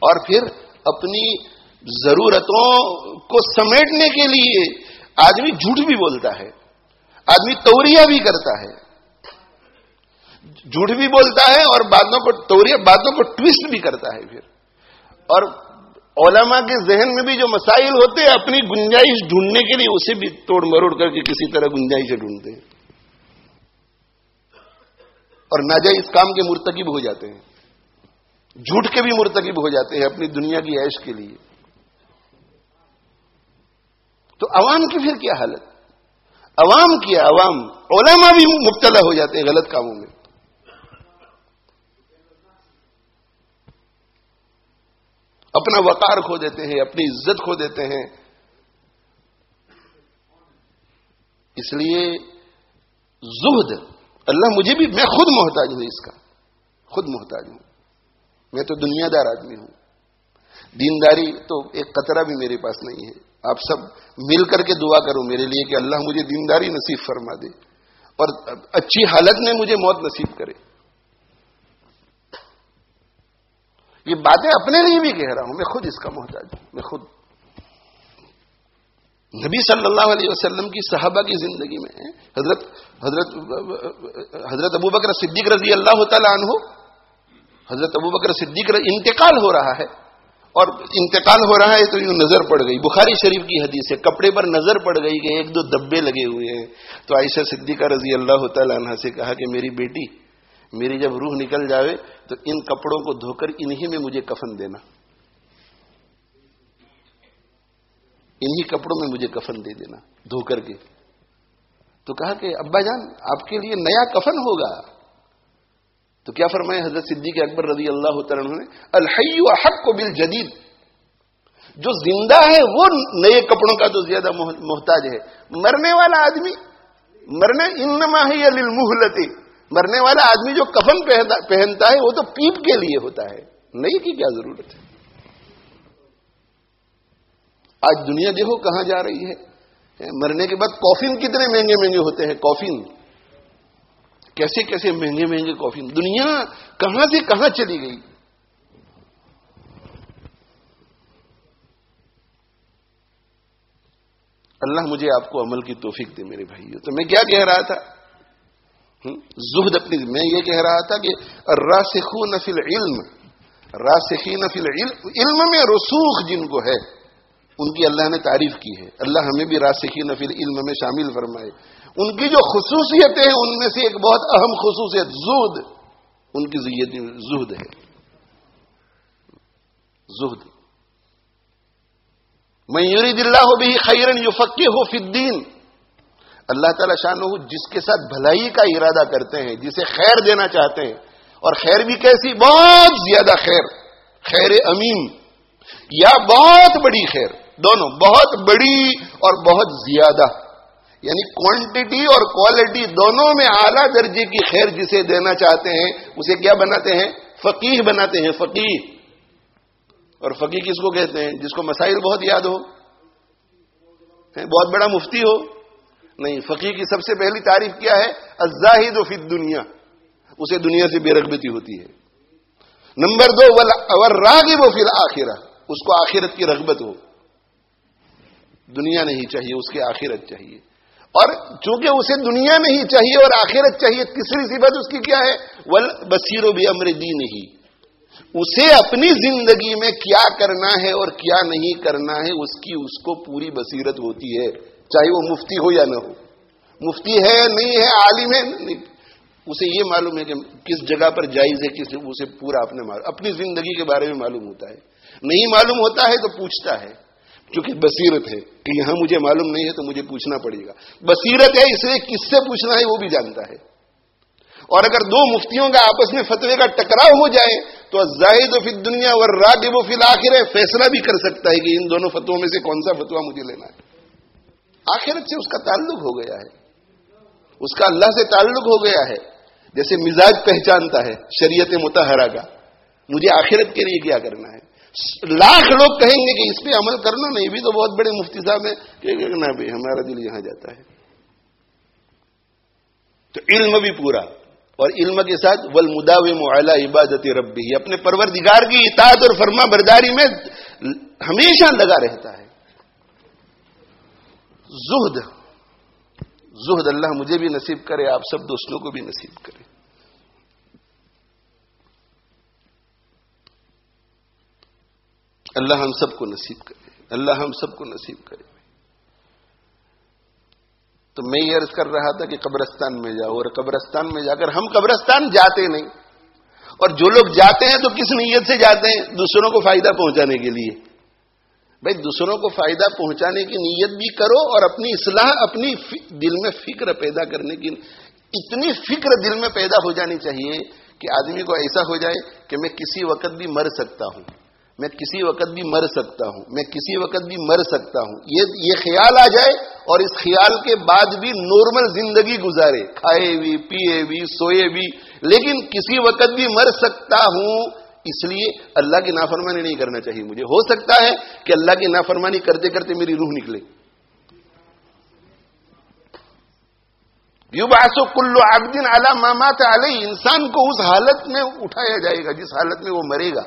اور پھر اپنی ضرورتوں کو سمیٹنے کے لیے آدمی جھوٹ بھی بولتا ہے, آدمی توریہ بھی کرتا ہے, جھوٹ بھی بولتا ہے اور باتوں کو ٹویسٹ بھی کرتا ہے پھر. اور علماء کے ذہن میں بھی جو مسائل ہوتے ہیں اپنی گنجائش ڈھونڈنے کے لیے اسے بھی توڑ مروڑ کر کے کسی طرح گنجائشیں ڈھونڈتے ہیں اور ناجائز کام کے مرتکب ہو جاتے ہیں, جھوٹ کے بھی مرتکب ہو جاتے ہیں اپنی دنیا کی عیش کے لیے. تو عوام کی پھر کیا حالت؟ عوام علماء بھی مبتلا ہو جاتے ہیں غلط کاموں میں. اپنا وقار کھو دیتے ہیں, اپنی عزت کھو دیتے ہیں. اس لیے زہد, اللہ مجھے بھی, میں خود محتاج ہوں اس کا, خود محتاج ہوں. میں تو دنیا دار آدمی ہوں, دینداری تو ایک قطرہ بھی میرے پاس نہیں ہے. آپ سب مل کر کے دعا کرو میرے لیے کہ اللہ مجھے دینداری نصیب فرما دے اور اچھی حالت میں مجھے موت نصیب کرے. یہ باتیں اپنے لیے بھی کہہ رہا ہوں, میں خود اس کا محتاج ہوں. میں خود نبی صلی اللہ علیہ وسلم کی صحابہ کی زندگی میں حضرت ابوبکر صدیق رضی اللہ تعالی عنہ, حضرت ابوبکر صدیق انتقال ہو رہا ہے, اور انتقال ہو رہا ہے تو یوں نظر پڑ گئی, بخاری شریف کی حدیث ہے, کپڑے پر نظر پڑ گئی کہ 1-2 دبے لگے ہوئے ہیں. تو عائشہ صدیقہ رضی اللہ تعالی عنہ سے کہا کہ میری بیٹی, میری جب روح نکل جاوے تو ان کپڑوں کو دھو کر انہی میں مجھے کفن دینا, انہی کپڑوں میں مجھے کفن دے دینا دھو کر کے. تو کہا کہ ابا جان آپ کے لیے نیا کفن ہوگا. تو کیا فرمائے حضرت صدیق اکبر رضی اللہ تعالیٰ عنہ نے, الحی احق بالجدید, جو زندہ ہے وہ نئے کپڑوں کا تو زیادہ محتاج ہے. مرنے والا آدمی, انما ہی للمہلۃ, مرنے والا آدمی جو کفن پہنتا ہے وہ تو پیپ کے لیے ہوتا ہے, نئی کی کیا ضرورت ہے. آج دنیا دیکھو کہاں جا رہی ہے. مرنے کے بعد کافن کتنے مہنگے مہنگے ہوتے ہیں، کافن کیسے کیسے مہنگے مہنگے کافن. دنیا کہاں سے کہاں چلی گئی. اللہ مجھے آپ کو عمل کی توفیق دے میرے بھائیو. تو میں کیا کہہ رہا تھا، زہد اپنی، میں یہ کہہ رہا تھا کہ الراسخون فی العلم، راسخین فی العلم، علم میں رسوخ جن کو ہے ان کی اللہ نے تعریف کی ہے. اللہ ہمیں بھی راسخین فی العلم میں شامل فرمائے. ان کی جو خصوصیتیں ہیں ان میں سے ایک بہت اہم خصوصیت زہد، ان کی زہد ہے. زہد. من یرید اللہ بہ خیرا یفقہہ فی الدین. اللہ تعالی شانہ جس کے ساتھ بھلائی کا ارادہ کرتے ہیں، جسے خیر دینا چاہتے ہیں، اور خیر بھی کیسی، بہت زیادہ خیر، خیر عمیم یا بہت بڑی خیر، دونوں، بہت بڑی اور بہت زیادہ، یعنی کوانٹٹی اور کوالٹی دونوں میں اعلیٰ درجے کی خیر جسے دینا چاہتے ہیں اسے کیا بناتے ہیں، فقیہ بناتے ہیں. فقیہ. اور فقیہ کس کو کہتے ہیں؟ جس کو مسائل بہت یاد ہو، بہت بڑا مفتی ہو نہیں. فقیہ کی سب سے پہلی تعریف کیا ہے؟ الزاہد فی الدنیا، اسے دنیا سے بے رغبتی ہوتی ہے. نمبر 2 والراغب فی الآخرہ، اس کو آخرت کی رغبت ہو، دنیا نہیں چاہیے، اس کے آخرت چاہیے. اور چونکہ اسے دنیا نہیں چاہیے اور آخرت چاہیے، تیسری صفت اس کی کیا ہے؟ والبصیر بامر دینہ، اسے اپنی زندگی میں کیا کرنا ہے اور کیا نہیں کرنا ہے اس کو پوری بصیرت ہوتی ہے، چاہے وہ مفتی ہو یا نہ ہو. مفتی ہے نہیں ہے، عالم ہے نہیں، اسے یہ معلوم ہے کہ کس جگہ پر جائز ہے، اسے پورا اپنی زندگی کے بارے میں معلوم ہوتا ہے. نہیں معلوم ہوتا ہے تو پوچھتا ہے، کیونکہ بصیرت ہے کہ یہاں مجھے معلوم نہیں ہے تو مجھے پوچھنا پڑے گا. بصیرت ہے اس لیے کس سے پوچھنا ہے وہ بھی جانتا ہے. اور اگر دو مفتیوں کا آپس میں فتوے کا ٹکراؤ ہو جائے تو الزاہد فی الدنیا والراغب فی الآخرہ فیصلہ بھی کر سکتا ہے کہ ان دونوں فتووں میں سے کون سا فتوا مجھے لینا ہے. آخرت سے اس کا تعلق ہو گیا ہے، اس کا اللہ سے تعلق ہو گیا ہے. جیسے مزاج پہچانتا ہے شریعت مطہرہ کا، مجھے آخرت کے لیے کیا کرنا ہے. لاکھ لوگ کہیں گے کہ اس پہ عمل کرنا نہیں، بھی تو بہت بڑے مفتی صاحب ہیں، کہ نہ بھی ہمارا دل یہاں جاتا ہے. تو علم بھی پورا، اور علم کے ساتھ والمداوم علی عبادت ربہ، اپنے پروردگار کی اطاعت اور فرما برداری میں ہمیشہ لگا رہتا ہے. زہد اللہ مجھے بھی نصیب کرے، آپ سب دوستوں کو بھی نصیب کرے. اللہ ہم سب کو نصیب کرے، اللہ ہم سب کو نصیب کرے. تو میں یہ عرض کر رہا تھا کہ قبرستان میں جاؤ، اور قبرستان میں جا کر ہم قبرستان جاتے نہیں، اور جو لوگ جاتے ہیں تو کس نیت سے جاتے ہیں؟ دوسروں کو فائدہ پہنچانے کے لیے. بھائی دوسروں کو فائدہ پہنچانے کی نیت بھی کرو، اور اپنی اصلاح، اپنی دل میں فکر پیدا کرنے کی، اتنی فکر دل میں پیدا ہو جانی چاہیے کہ آدمی کو ایسا ہو جائے کہ میں کسی وقت بھی مر سکتا ہوں، میں کسی وقت بھی مر سکتا ہوں، میں کسی وقت بھی مر سکتا ہوں. یہ خیال آ جائے، اور اس خیال کے بعد بھی نارمل زندگی گزارے، کھائے بھی، پیے بھی، سوئے بھی، لیکن کسی وقت بھی مر سکتا ہوں. اس لیے اللہ کی نافرمانی نہیں کرنا چاہیے. مجھے ہو سکتا ہے کہ اللہ کی نافرمانی کرتے کرتے میری روح نکلے. یبعث کل عبد علی ما مات علیہ، انسان کو اس حالت میں اٹھایا جائے گا جس حالت میں وہ مرے گا.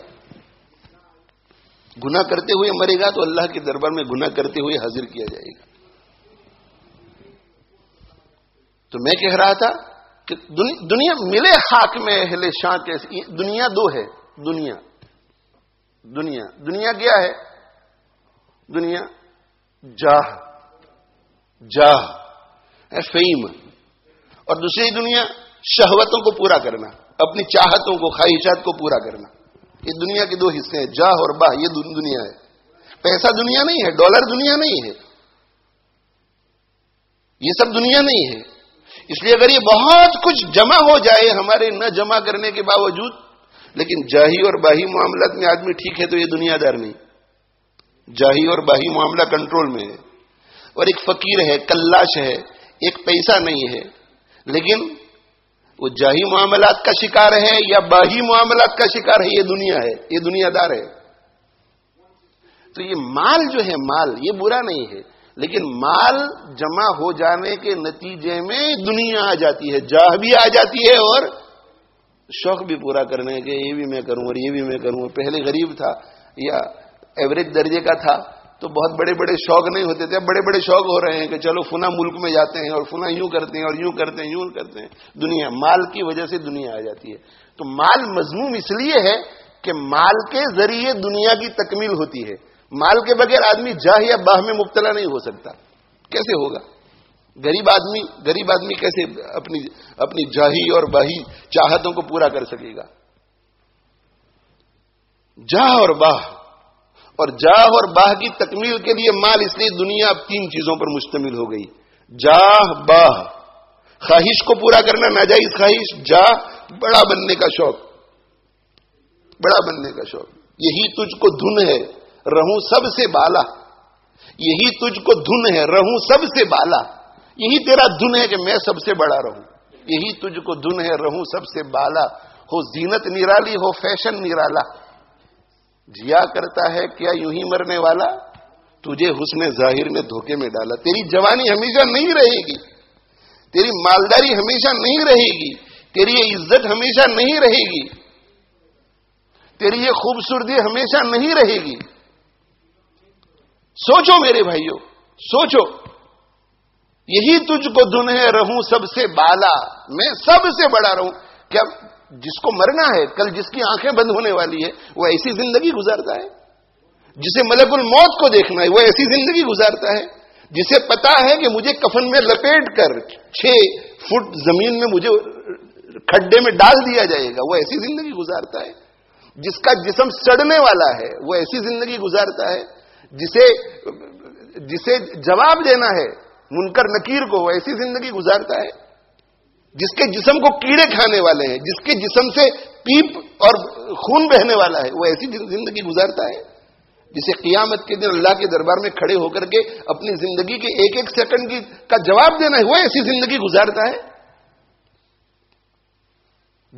گناہ کرتے ہوئے مرے گا تو اللہ کے دربار میں گناہ کرتے ہوئے حاضر کیا جائے گا. تو میں کہہ رہا تھا کہ دنیا ملے خاک میں اہل شان کیسی. دنیا دو ہے. دنیا کیا ہے؟ دنیا جاہ فیم، اور دوسری دنیا شہوتوں کو پورا کرنا، اپنی چاہتوں کو، خواہشات کو پورا کرنا. یہ دنیا کے دو حصے ہیں، جاہ اور باہ. یہ دنیا ہے. پیسہ دنیا نہیں ہے، ڈالر دنیا نہیں ہے، یہ سب دنیا نہیں ہے. اس لیے اگر یہ بہت کچھ جمع ہو جائے ہمارے نہ جمع کرنے کے باوجود، لیکن جاہی اور باہی معاملات میں آدمی ٹھیک ہے تو یہ دنیا دار نہیں. جاہی اور باہی معاملہ کنٹرول میں ہے، اور ایک فقیر ہے، کلاش ہے، ایک پیسہ نہیں ہے، لیکن وہ جاہی معاملات کا شکار ہے یا باہی معاملات کا شکار ہے، یہ دنیا ہے، یہ دنیا دار ہے. تو یہ مال جو ہے، مال یہ برا نہیں ہے، لیکن مال جمع ہو جانے کے نتیجے میں دنیا آ جاتی ہے، جاہ بھی آ جاتی ہے اور شوق بھی پورا کرنے کے، یہ بھی میں کروں اور یہ بھی میں کروں. پہلے غریب تھا یا ایوریج درجے کا تھا تو بہت بڑے بڑے شوق نہیں ہوتے تھے. اب بڑے بڑے شوق ہو رہے ہیں کہ چلو فلاں ملک میں جاتے ہیں اور فلاں یوں کرتے ہیں اور یوں کرتے ہیں یوں کرتے ہیں. دنیا، مال کی وجہ سے دنیا آ جاتی ہے. تو مال مذموم اس لیے ہے کہ مال کے ذریعے دنیا کی تکمیل ہوتی ہے. مال کے بغیر آدمی جاہ یا باہ میں مبتلا نہیں ہو سکتا. کیسے ہوگا؟ غریب آدمی کیسے اپنی جاہی اور باہی چاہتوں کو پورا کر سکے گا؟ جاہ اور باہ، اور جاہ اور باہ کی تکمیل کے لیے مال. اس لیے دنیا اب 3 چیزوں پر مشتمل ہو گئی: جاہ، باہ. خواہش کو پورا کرنا، ناجائز خواہش، جاہ، بڑا بننے کا شوق. بڑا بننے کا شوق. یہی تجھ کو دھن ہے رہوں سب سے بالا. یہی تجھ کو دھن ہے رہوں سب سے بالا. یہی تیرا دھن ہے کہ میں سب سے بڑا رہوں. یہی تجھ کو دھن ہے رہوں سب سے بالا. ہو زینت نرالی، ہو فیشن نرالا. جیا کرتا ہے کیا یوں ہی مرنے والا، تجھے حسن ظاہر نے دھوکے میں ڈالا. تیری جوانی ہمیشہ نہیں رہے گی، تیری مالداری ہمیشہ نہیں رہے گی، تیری یہ عزت ہمیشہ نہیں رہے گی، تیری یہ خوبصورتی ہمیشہ نہیں رہے گی. سوچو میرے بھائیوں، سوچو. یہی تجھ کو دھن ہے رہوں سب سے بالا، میں سب سے بڑا رہوں. کیا جس کو مرنا ہے، کل جس کی آنکھیں بند ہونے والی ہے، وہ ایسی زندگی گزارتا ہے؟ جسے ملک الموت کو دیکھنا ہے وہ ایسی زندگی گزارتا ہے؟ جسے پتا ہے کہ مجھے کفن میں لپیٹ کر 6 فٹ زمین میں مجھے کھڈے میں ڈال دیا جائے گا، وہ ایسی زندگی گزارتا ہے؟ جس کا جسم سڑنے والا ہے وہ ایسی زندگی گزارتا ہے؟ جسے جواب دینا ہے منکر نکیر کو، وہ ایسی زندگی گزارتا ہے؟ جس کے جسم کو کیڑے کھانے والے ہیں، جس کے جسم سے پیپ اور خون بہنے والا ہے، وہ ایسی زندگی گزارتا ہے؟ جسے قیامت کے دن اللہ کے دربار میں کھڑے ہو کر کے اپنی زندگی کے ایک ایک سیکنڈ کا جواب دینا ہے، وہ ایسی زندگی گزارتا ہے؟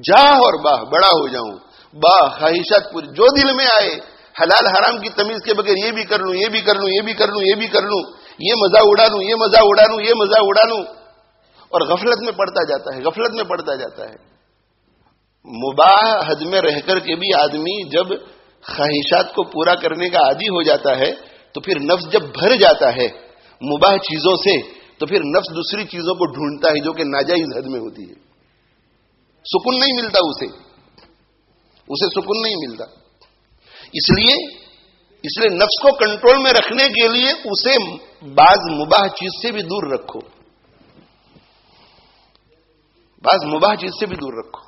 جاہ اور باہ، بڑا ہو جاؤں، باہ خواہشات پوری جو دل میں آئے، حلال حرام کی تمیز کے بغیر یہ بھی کر لوں، یہ بھی کر لوں، یہ بھی کر لوں، یہ بھی کر لوں، یہ مزہ اڑا لوں، یہ مزہ اڑا لوں، یہ مزہ اڑا لوں. اور غفلت میں پڑتا جاتا ہے، غفلت میں پڑتا جاتا ہے. مباح حد میں رہ کر کے بھی آدمی جب خواہشات کو پورا کرنے کا عادی ہو جاتا ہے تو پھر نفس جب بھر جاتا ہے مباح چیزوں سے تو پھر نفس دوسری چیزوں کو ڈھونڈتا ہے جو کہ ناجائز حد میں ہوتی ہے. سکون نہیں ملتا اسے سکون نہیں ملتا. اس لیے نفس کو کنٹرول میں رکھنے کے لیے اسے بعض مباح چیز سے بھی دور رکھو، بعض مباح چیز سے بھی دور رکھو.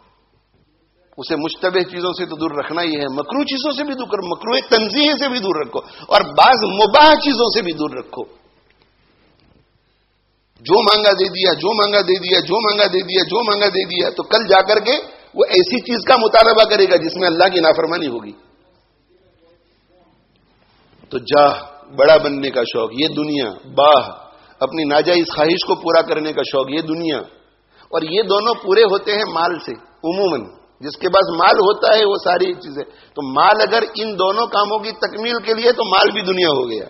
اسے مشتبہ چیزوں سے تو دور رکھنا ہی ہے، مکروہ چیزوں سے بھی دور رکھو، مکروہ تنزیہ سے بھی دور رکھو، اور بعض مباح چیزوں سے بھی دور رکھو. جو مانگا دے دیا، جو مانگا دے دیا، جو مانگا دے دیا، جو مانگا دے دیا، تو کل جا کر کے وہ ایسی چیز کا مطالبہ کرے گا جس میں اللہ کی نافرمانی ہوگی. تو جاہ، بڑا بننے کا شوق، یہ دنیا. باہ، اپنی ناجائز خواہش کو پورا کرنے کا شوق، یہ دنیا. اور یہ دونوں پورے ہوتے ہیں مال سے. عموماً جس کے پاس مال ہوتا ہے وہ ساری چیزیں. تو مال اگر ان دونوں کاموں کی تکمیل کے لیے تو مال بھی دنیا ہو گیا.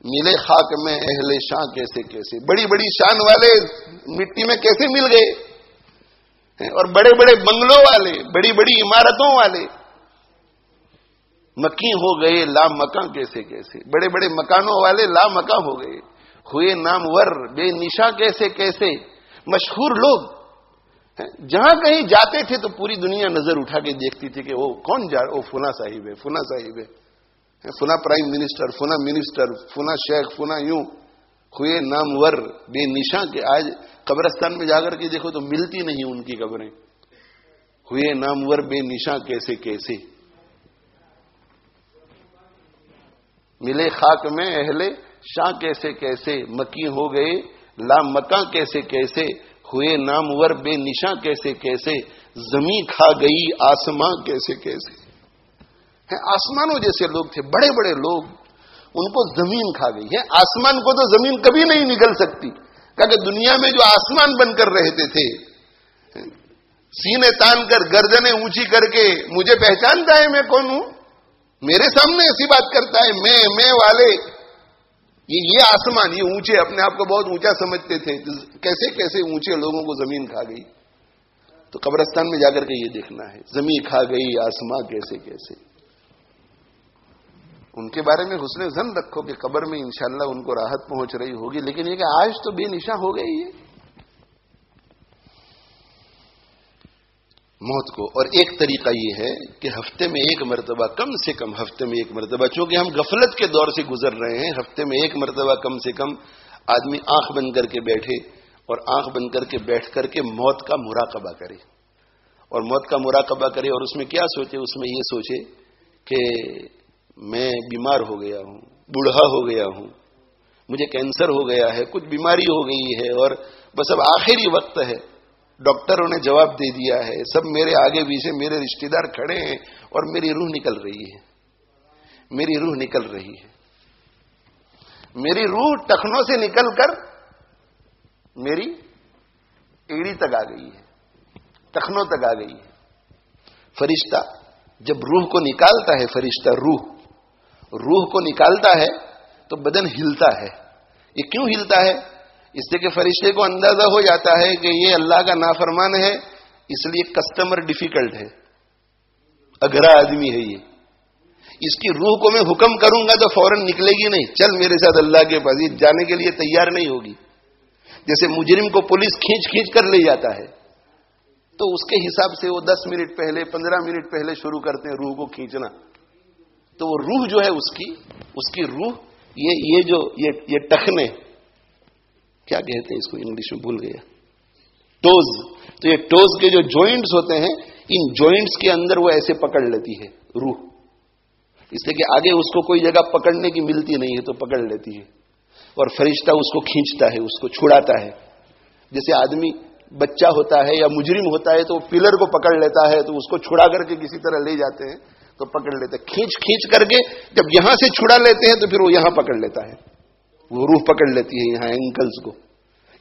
ملے خاک میں اہل شان کیسے کیسے، بڑی بڑی شان والے مٹی میں کیسے مل گئے، اور بڑے بڑے بنگلوں والے، بڑی بڑی عمارتوں والے مکی ہو گئے لا مکاں کیسے کیسے. بڑے بڑے مکانوں والے لا مکاں ہو گئے، ہوئے نامور بے نشاں کیسے کیسے. مشہور لوگ جہاں کہیں جاتے تھے تو پوری دنیا نظر اٹھا کے دیکھتی تھی کہ وہ کون جا رہا، وہ فلاں صاحب ہے، فلاں صاحب ہے، فلاں پرائم منسٹر، فلاں منسٹر، فلاں شیخ، فلاں یوں. ہوئے نامور بے نشاں کے آج قبرستان میں جا کر کے دیکھو تو ملتی نہیں ان کی قبریں. ہوئے نامور بے نشاں کیسے کیسے. ملے خاک میں اہل شاہ کیسے کیسے، مکی ہو گئے لا مکاں کیسے کیسے. ہوئے نامور بے نشاں کیسے کیسے، زمین کھا گئی آسمان کیسے کیسے. آسمانوں جیسے لوگ تھے، بڑے بڑے لوگ، ان کو زمین کھا گئی ہے. آسمان کو تو زمین کبھی نہیں نگل سکتی، کیونکہ دنیا میں جو آسمان بن کر رہتے تھے، سینے تان کر گردنیں اونچی کر کے مجھے پہچانتا ہے میں کون ہوں، میرے سامنے ایسی بات کرتا ہے، میں والے یہ آسمان، یہ اونچے، اپنے آپ کو بہت اونچا سمجھتے تھے، کیسے کیسے اونچے لوگوں کو زمین کھا گئی. تو قبرستان میں جا کر کے یہ دیکھنا ہے، زمین کھا گئی، آسمان کیسے کیسے. ان کے بارے میں حسن ظن رکھو کہ قبر میں انشاءاللہ ان کو راحت پہنچ رہی ہوگی، لیکن یہ کہ آج تو بے نشاں ہو گئی ہے موت کو. اور ایک طریقہ یہ ہے کہ ہفتے میں ایک مرتبہ، کم سے کم ہفتے میں ایک مرتبہ، چونکہ ہم غفلت کے دور سے گزر رہے ہیں، ہفتے میں ایک مرتبہ کم سے کم آدمی آنکھ بند کر کے بیٹھے اور آنکھ بند کر کے بیٹھ کر کے موت کا مراقبہ کرے. اور موت کا مراقبہ کرے اور اس میں کیا سوچے؟ اس میں یہ سوچے کہ میں بیمار ہو گیا ہوں، بوڑھا ہو گیا ہوں، مجھے کینسر ہو گیا ہے، کچھ بیماری ہو گئی ہے، اور بس اب آخری وقت ہے، ڈاکٹروں نے جواب دے دیا ہے، سب میرے آگے پیچھے میرے رشتہ دار کھڑے ہیں اور میری روح نکل رہی ہے، میری روح نکل رہی ہے. میری روح ٹخنوں سے نکل کر میری ایڑی تک آ گئی ہے، ٹخنوں تک آ گئی ہے. فرشتہ جب روح کو نکالتا ہے، فرشتہ روح کو نکالتا ہے تو بدن ہلتا ہے. یہ کیوں ہلتا ہے؟ اس لیے کہ فرشتے کو اندازہ ہو جاتا ہے کہ یہ اللہ کا نافرمان ہے، اس لیے کسٹمر ڈیفیکلٹ ہے، اگرا آدمی ہے یہ. اس کی روح کو میں حکم کروں گا تو فوراً نکلے گی نہیں، چل میرے ساتھ اللہ کے پاس، یہ جانے کے لیے تیار نہیں ہوگی. جیسے مجرم کو پولیس کھینچ کر لے جاتا ہے تو اس کے حساب سے وہ 10 منٹ پہلے 15 منٹ پہلے شروع کرتے ہیں روح کو کھینچنا. تو وہ روح جو ہے اس کی روح یہ ٹخنے کیا کہتے ہیں اس کو انگلش میں بھول گیا، ٹوز. تو یہ ٹوز کے جو جوائنٹس ہوتے ہیں، ان جوائنٹس کے اندر وہ ایسے پکڑ لیتی ہے روح، اس لیے کہ آگے اس کو کوئی جگہ پکڑنے کی ملتی نہیں ہے تو پکڑ لیتی ہے. اور فرشتہ اس کو کھینچتا ہے، اس کو چھڑاتا ہے. جیسے آدمی بچہ ہوتا ہے یا مجرم ہوتا ہے تو وہ پلر کو پکڑ لیتا ہے تو اس کو چھڑا کر کے کسی طرح لے جاتے ہیں تو پکڑ لیتے ہیں. کھینچ کر کے جب یہاں سے چھڑا لیتے ہیں تو پھر وہ یہاں پکڑ لیتا ہے، وہ روح پکڑ لیتی ہے یہاں اینکلز کو،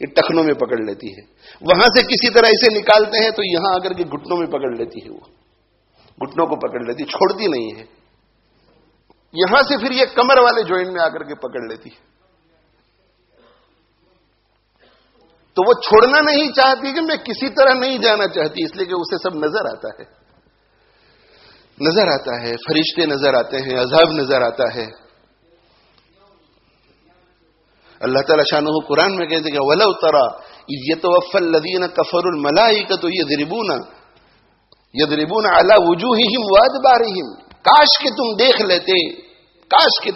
یہ ٹخنوں میں پکڑ لیتی ہے. وہاں سے کسی طرح اسے نکالتے ہیں تو یہاں آ کر کے گھٹنوں میں پکڑ لیتی ہے، وہ گھٹنوں کو پکڑ لیتی، چھوڑتی نہیں ہے. یہاں سے پھر یہ کمر والے جوائنٹ میں آ کر کے پکڑ لیتی ہے. تو وہ چھوڑنا نہیں چاہتی کہ میں کسی طرح نہیں جانا چاہتی، اس لیے کہ اسے سب نظر آتا ہے، فرشتے نظر آتے ہیں، عذاب نظر آتا ہے. اللہ تعالیٰ شانہ قرآن میں کہتے کہ وَلَوْ تَرَىٰ إِذْ يَتَوَفَّى الَّذِينَ كَفَرُوا الْمَلَائِكَةُ يَضْرِبُونَ عَلَىٰ وُجُوهِهِمْ وَأَدْبَارِهِمْ. کاش کہ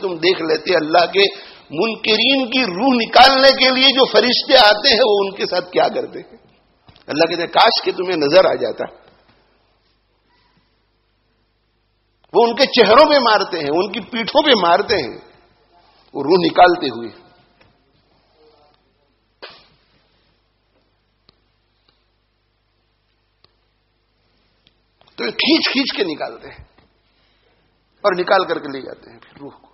تم دیکھ لیتے اللہ کے منکرین کی روح نکالنے کے لیے جو فرشتے آتے ہیں وہ ان کے ساتھ کیا کرتے ہیں. اللہ کہتے ہیں کاش کہ تمہیں نظر آ جاتا. وہ ان کے چہروں پہ مارتے ہیں، ان کی پیٹھوں پہ مارتے ہیں، وہ روح نکالتے ہوئے. تو کھینچ کے نکالتے ہیں اور نکال کر کے لے جاتے ہیں پھر روح کو.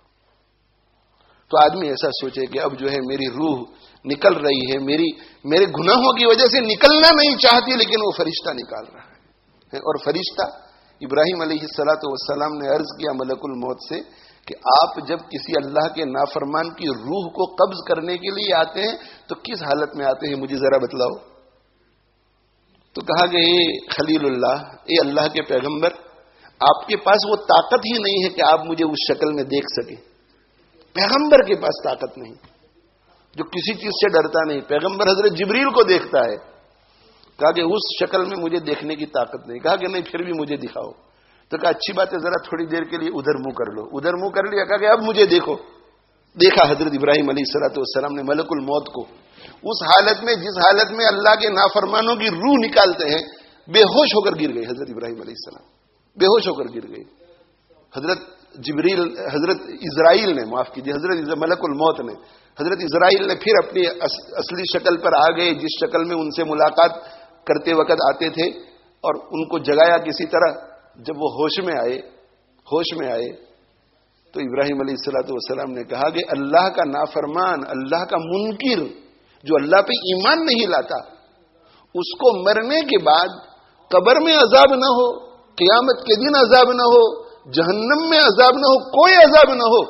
تو آدمی ایسا سوچے کہ اب جو ہے میری روح نکل رہی ہے، میرے گناہوں کی وجہ سے نکلنا نہیں چاہتی، لیکن وہ فرشتہ نکال رہا ہے. اور فرشتہ ابراہیم علیہ الصلوۃ والسلام نے عرض کیا ملک الموت سے کہ آپ جب کسی اللہ کے نافرمان کی روح کو قبض کرنے کے لیے آتے ہیں تو کس حالت میں آتے ہیں مجھے ذرا بتلاؤ. تو کہا کہ اے خلیل اللہ، اے اللہ کے پیغمبر، آپ کے پاس وہ طاقت ہی نہیں ہے کہ آپ مجھے اس شکل میں دیکھ سکیں. پیغمبر کے پاس طاقت نہیں، جو کسی چیز سے ڈرتا نہیں. پیغمبر حضرت جبریل کو دیکھتا ہے. کہا کہ اس شکل میں مجھے دیکھنے کی طاقت نہیں. کہا کہ نہیں پھر بھی مجھے دکھاؤ. تو کہا اچھی بات ہے، ذرا تھوڑی دیر کے لیے ادھر منہ کر لو. ادھر منہ کر لیا. کہا کہ اب مجھے دیکھو. دیکھا حضرت ابراہیم علیہ الصلوۃ والسلام نے ملک الموت کو اس حالت میں جس حالت میں اللہ کے نافرمانوں کی روح نکالتے ہیں. بے ہوش ہو کر گر گئے حضرت ابراہیم علیہ السلام، بے ہوش ہو کر گر گئے. حضرت اسرائیل نے معاف کیجیے، حضرت ملک الموت نے، حضرت اسرائیل نے پھر اپنی اصلی شکل پر آ گئے، جس شکل میں ان سے ملاقات کرتے وقت آتے تھے، اور ان کو جگایا کسی طرح. جب وہ ہوش میں آئے تو ابراہیم علیہ الصلوۃ والسلام نے کہا کہ اللہ کا نافرمان، اللہ کا منکر، جو اللہ پہ ایمان نہیں لاتا، اس کو مرنے کے بعد قبر میں عذاب نہ ہو، قیامت کے دن عذاب نہ ہو، جہنم میں عذاب نہ ہو، کوئی عذاب نہ ہو،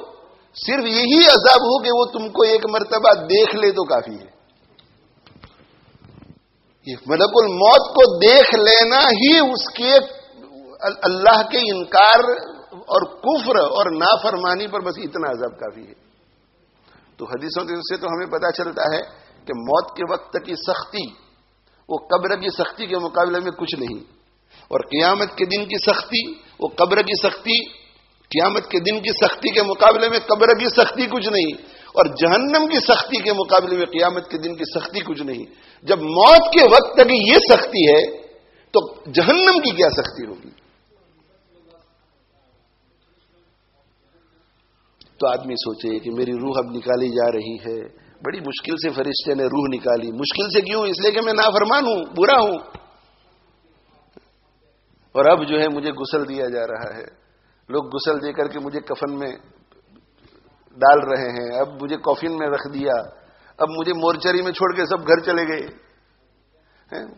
صرف یہی عذاب ہو کہ وہ تم کو ایک مرتبہ دیکھ لے تو کافی ہے. ملک الموت کو دیکھ لینا ہی اس کے اللہ کے انکار اور کفر اور نافرمانی پر بس اتنا عذاب کافی ہے. تو حدیثوں سے تو ہمیں پتا چلتا ہے کہ موت کے وقت کی سختی وہ قبر کی سختی کے مقابلے میں کچھ نہیں، اور قیامت کے دن کی سختی وہ قبر کی سختی، قیامت کے دن کی سختی کے مقابلے میں قبر کی سختی کچھ نہیں، اور جہنم کی سختی کے مقابلے میں قیامت کے دن کی سختی کچھ نہیں. جب موت کے وقت تک یہ سختی ہے تو جہنم کی کیا سختی ہوگی؟ تو آدمی سوچے کہ میری روح اب نکالی جا رہی ہے، بڑی مشکل سے فرشتے نے روح نکالی. مشکل سے کیوں؟ اس لیے کہ میں نافرمان ہوں، برا ہوں، اور اب جو ہے مجھے غسل دیا جا رہا ہے. لوگ غسل دے کر کے مجھے کفن میں ڈال رہے ہیں، اب مجھے کافن میں رکھ دیا، اب مجھے مورچری میں چھوڑ کے سب گھر چلے گئے.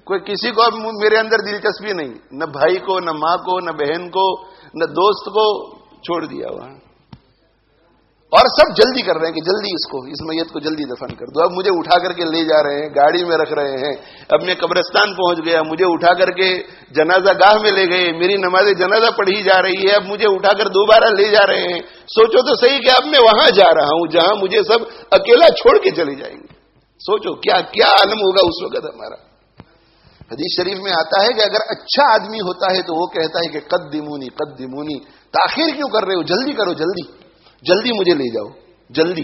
کوئی کسی کو اب میرے اندر دلچسپی نہیں، نہ بھائی کو، نہ ماں کو، نہ بہن کو، نہ دوست کو، چھوڑ دیا وہاں. اور سب جلدی کر رہے ہیں کہ جلدی اس میت کو جلدی دفن کر دو. اب مجھے اٹھا کر کے لے جا رہے ہیں، گاڑی میں رکھ رہے ہیں. اب میں قبرستان پہنچ گیا، مجھے اٹھا کر کے جنازہ گاہ میں لے گئے، میری نماز جنازہ پڑھی جا رہی ہے. اب مجھے اٹھا کر دوبارہ لے جا رہے ہیں. سوچو تو صحیح کہ اب میں وہاں جا رہا ہوں جہاں مجھے سب اکیلا چھوڑ کے چلے جائیں گے. سوچو کیا عالم ہوگا اس وقت ہمارا. حدیث شریف میں آتا ہے کہ اگر اچھا آدمی ہوتا ہے تو وہ کہتا ہے کہ قدمونی قدمونی، تاخیر کیوں کر رہے ہو؟ جلدی کرو، جلدی جلدی مجھے لے جاؤ، جلدی.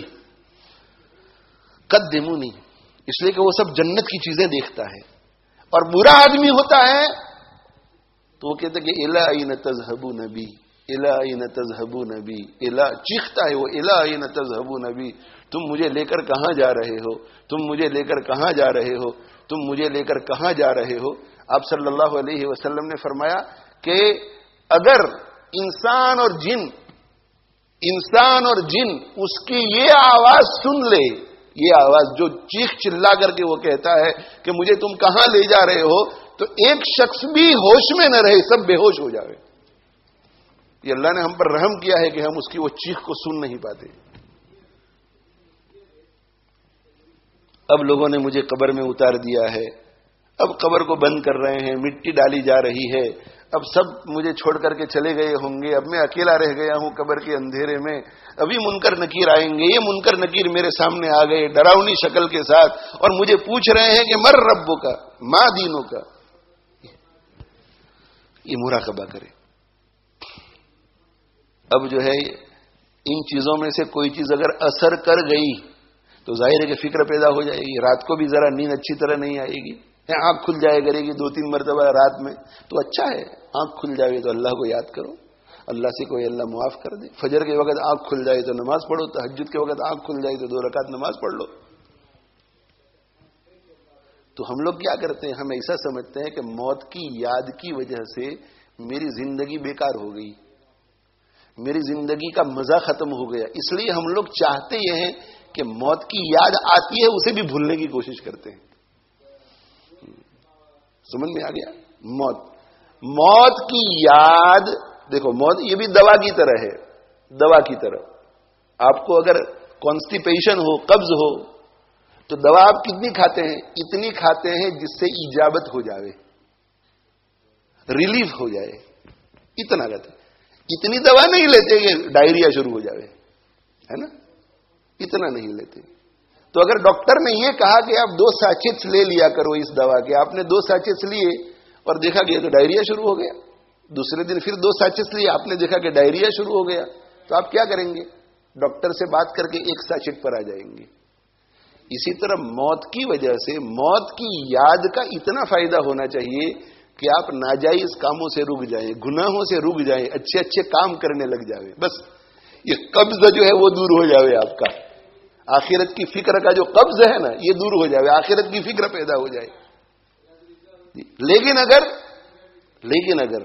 قدمونی اس لیے کہ وہ سب جنت کی چیزیں دیکھتا ہے. اور برا آدمی ہوتا ہے تو وہ کہتا ہے کہ الا این تذهبون بی، الا این تذهبون بی، الا چیختا ہے وہ، الا این تذهبون بی، تم مجھے لے کر کہاں جا رہے ہو، تم مجھے لے کر کہاں جا رہے ہو، تم مجھے لے کر کہاں جا رہے ہو. آپ صلی اللہ علیہ وسلم نے فرمایا کہ اگر انسان اور جن اس کی یہ آواز سن لے، یہ آواز جو چیخ چلا کر کے وہ کہتا ہے کہ مجھے تم کہاں لے جا رہے ہو، تو ایک شخص بھی ہوش میں نہ رہے، سب بے ہوش ہو جائے. یہ اللہ نے ہم پر رحم کیا ہے کہ ہم اس کی وہ چیخ کو سن نہیں پاتے. اب لوگوں نے مجھے قبر میں اتار دیا ہے، اب قبر کو بند کر رہے ہیں، مٹی ڈالی جا رہی ہے، اب سب مجھے چھوڑ کر کے چلے گئے ہوں گے، اب میں اکیلا رہ گیا ہوں قبر کے اندھیرے میں. ابھی منکر نکیر آئیں گے. یہ منکر نکیر میرے سامنے آ گئے ڈراؤنی شکل کے ساتھ، اور مجھے پوچھ رہے ہیں کہ مر ربوں کا، ماں دینوں کا. یہ مراقبہ کرے. اب جو ہے ان چیزوں میں سے کوئی چیز اگر اثر کر گئی تو ظاہر ہے کہ فکر پیدا ہو جائے گی. رات کو بھی ذرا نیند اچھی طرح نہیں آئے گی، آنکھ کھل جائے کرے گی 2-3 مرتبہ رات میں، تو اچھا ہے. آنکھ کھل جائے تو اللہ کو یاد کرو، اللہ سے کوئی اللہ معاف کر دے. فجر کے وقت آنکھ کھل جائے تو نماز پڑھو، تہجد کے وقت آنکھ کھل جائے تو 2 رکعت نماز پڑھ لو. تو ہم لوگ کیا کرتے ہیں؟ ہم ایسا سمجھتے ہیں کہ موت کی یاد کی وجہ سے میری زندگی بیکار ہو گئی، میری زندگی کا مزہ ختم ہو گیا. اس لیے ہم لوگ چاہتے یہ ہیں کہ موت کی یاد آتی ہے اسے بھی بھولنے کی کوشش کرتے ہیں. سمجھ میں آ گیا؟ موت کی یاد، دیکھو موت یہ بھی دوا کی طرح ہے. دوا کی طرح آپ کو اگر کانسٹیپیشن ہو، قبض ہو، تو دوا آپ کتنی کھاتے ہیں؟ اتنی کھاتے ہیں جس سے ایجابت ہو جائے، ریلیف ہو جائے. اتنا کہتے ہیں. اتنی دوا نہیں لیتے کہ ڈائریا شروع ہو جائے، ہے نا؟ اتنا نہیں لیتے. تو اگر ڈاکٹر نے یہ کہا کہ آپ 2 سیچٹس لے لیا کرو اس دوا کے، آپ نے 2 سیچٹس لیے اور دیکھا گیا تو ڈائریا شروع ہو گیا. دوسرے دن پھر 2 سیچٹس لیے، آپ نے دیکھا کہ ڈائریا شروع ہو گیا، تو آپ کیا کریں گے؟ ڈاکٹر سے بات کر کے 1 سیچٹ پر آ جائیں گے. اسی طرح موت کی وجہ سے موت کی یاد کا اتنا فائدہ ہونا چاہیے کہ آپ ناجائز کاموں سے رک جائیں، گناہوں سے رک جائیں، اچھے اچھے کام کرنے لگ جائیں. بس یہ قبض جو ہے وہ دور ہو جائے آپ کا. آخرت کی فکر کا جو قبض ہے نا یہ دور ہو جائے، آخرت کی فکر پیدا ہو جائے. لیکن اگر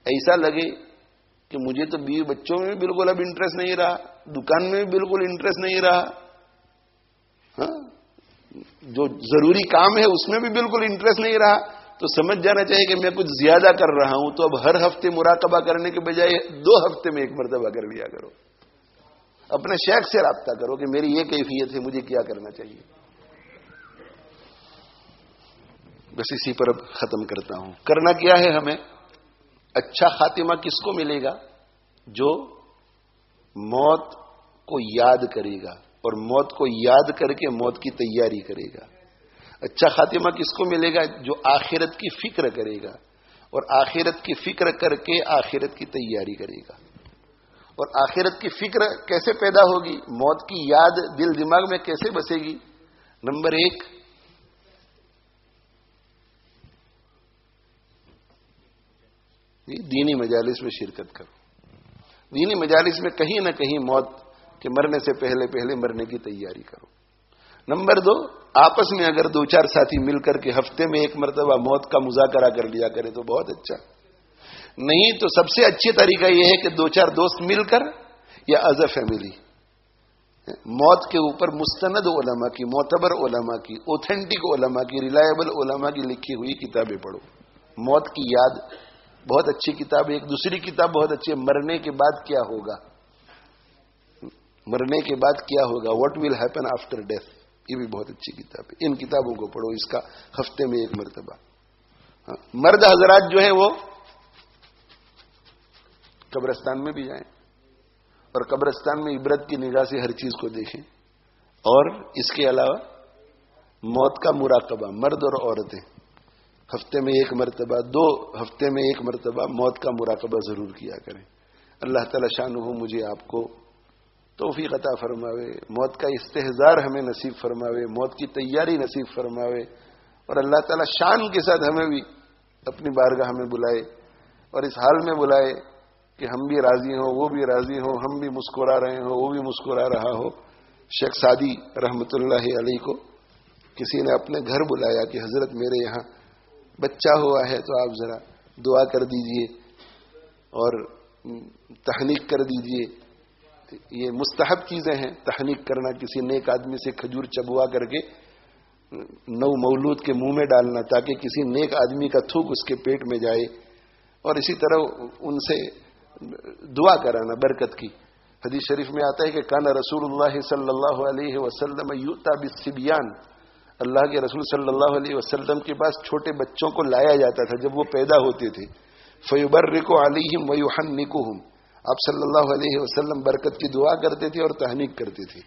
ایسا لگے کہ مجھے تو بیوی بچوں میں بالکل اب انٹرسٹ نہیں رہا، دکان میں بالکل انٹرسٹ نہیں رہا، ہاں جو ضروری کام ہے اس میں بھی بالکل انٹرسٹ نہیں رہا، تو سمجھ جانا چاہیے کہ میں کچھ زیادہ کر رہا ہوں. تو اب ہر ہفتے مراقبہ کرنے کے بجائے 2 ہفتے میں 1 مرتبہ کر لیا کرو. اپنے شیخ سے رابطہ کرو کہ میری یہ کیفیت ہے، مجھے کیا کرنا چاہیے. بس اسی پر اب ختم کرتا ہوں. کرنا کیا ہے ہمیں؟ اچھا خاتمہ کس کو ملے گا؟ جو موت کو یاد کرے گا اور موت کو یاد کر کے موت کی تیاری کرے گا. اچھا خاتمہ کس کو ملے گا؟ جو آخرت کی فکر کرے گا اور آخرت کی فکر کر کے آخرت کی تیاری کرے گا. اور آخرت کی فکر کیسے پیدا ہوگی؟ موت کی یاد دل دماغ میں کیسے بسے گی؟ نمبر 1، دینی مجالس میں شرکت کرو. دینی مجالس میں کہیں نہ کہیں موت کے مرنے سے پہلے پہلے مرنے کی تیاری کرو. نمبر 2، آپس میں اگر 2-4 ساتھی مل کر کے ہفتے میں ایک مرتبہ موت کا مذاکرہ کر لیا کرے تو بہت اچھا. نہیں تو سب سے اچھی طریقہ یہ ہے کہ 2-4 دوست مل کر یا ایز اے فیملی موت کے اوپر مستند علماء کی، معتبر علماء کی، اوتھینٹک علماء کی، ریلائبل علماء کی لکھی ہوئی کتابیں پڑھو. موت کی یاد بہت اچھی کتاب ہے. ایک دوسری کتاب بہت اچھی ہے، مرنے کے بعد کیا ہوگا. مرنے کے بعد کیا ہوگا، what will happen after death. یہ بھی بہت اچھی کتاب ہے. ان کتابوں کو پڑھو، اس کا ہفتے میں ایک مرتبہ. مرد حضرات جو ہیں وہ قبرستان میں بھی جائیں اور قبرستان میں عبرت کی نگاہ سے ہر چیز کو دیکھیں. اور اس کے علاوہ موت کا مراقبہ، مرد اور عورتیں ہفتے میں ایک مرتبہ، 2 ہفتے میں ایک مرتبہ موت کا مراقبہ ضرور کیا کریں. اللہ تعالی شانہ مجھے آپ کو توفیق عطا فرماوے، موت کا استحضار ہمیں نصیب فرماوے، موت کی تیاری نصیب فرماوے. اور اللہ تعالی شان کے ساتھ ہمیں بھی اپنی بارگاہ میں بلائے اور اس حال میں بلائے کہ ہم بھی راضی ہوں، وہ بھی راضی ہوں، ہم بھی مسکرا رہے ہوں، وہ بھی مسکرا رہا ہو. شیخ سعدی رحمت اللہ علیہ کو کسی نے اپنے گھر بلایا کہ حضرت میرے یہاں بچہ ہوا ہے تو آپ ذرا دعا کر دیجئے اور تحنیک کر دیجئے. یہ مستحب چیزیں ہیں تحنیک کرنا، کسی نیک آدمی سے کھجور چبوا کر کے نو مولود کے منہ میں ڈالنا تاکہ کسی نیک آدمی کا تھوک اس کے پیٹ میں جائے، اور اسی طرح ان سے دعا کرانا برکت کی. حدیث شریف میں آتا ہے کہ کان رسول اللہ صلی اللہ علیہ وسلم یؤتی بالصبیان، اللہ کے رسول صلی اللہ علیہ وسلم کے پاس چھوٹے بچوں کو لایا جاتا تھا جب وہ پیدا ہوتے تھے. فیبرک علیہم ویحنکہم، آپ صلی اللہ علیہ وسلم برکت کی دعا کرتے تھے اور تحنیک کرتے تھے.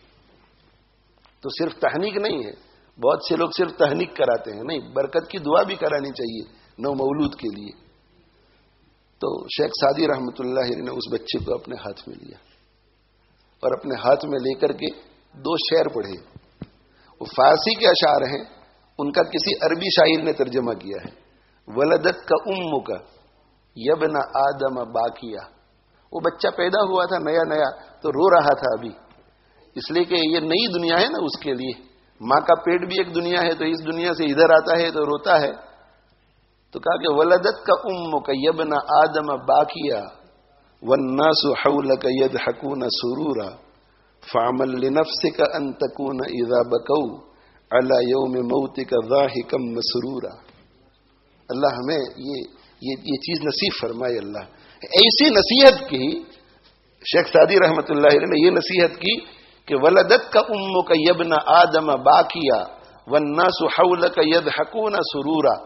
تو صرف تحنیک نہیں ہے، بہت سے لوگ صرف تحنیک کراتے ہیں، نہیں، برکت کی دعا بھی کرانی چاہیے نو مولود کے لیے. تو شیخ سعدی رحمت اللہ نے اس بچے کو اپنے ہاتھ میں لیا اور اپنے ہاتھ میں لے کر کے 2 شعر پڑھے. وہ فارسی کے اشعار ہیں، ان کا کسی عربی شاعر نے ترجمہ کیا ہے. ولدت کا امک یبن آدم باقیہ، وہ بچہ پیدا ہوا تھا نیا تو رو رہا تھا ابھی، اس لیے کہ یہ نئی دنیا ہے نا اس کے لیے. ماں کا پیٹ بھی ایک دنیا ہے، تو اس دنیا سے ادھر آتا ہے تو روتا ہے. تو کہا کہ ولدت کا امک یبن آدم باقیہ والناس حولک یضحکون سرورا فعمل لنفسک ان تکون اذا بکوا علی یوم موتک ضاحکا مسرورا. اللہ ہمیں یہ چیز نصیب فرمائے. اللہ ایسی نصیحت کی شیخ سعدی رحمت اللہ علیہ نے، یہ نصیحت کی کہ ولدت کا امک یبن آدم باقیہ والناس حولک یضحکون سرورا.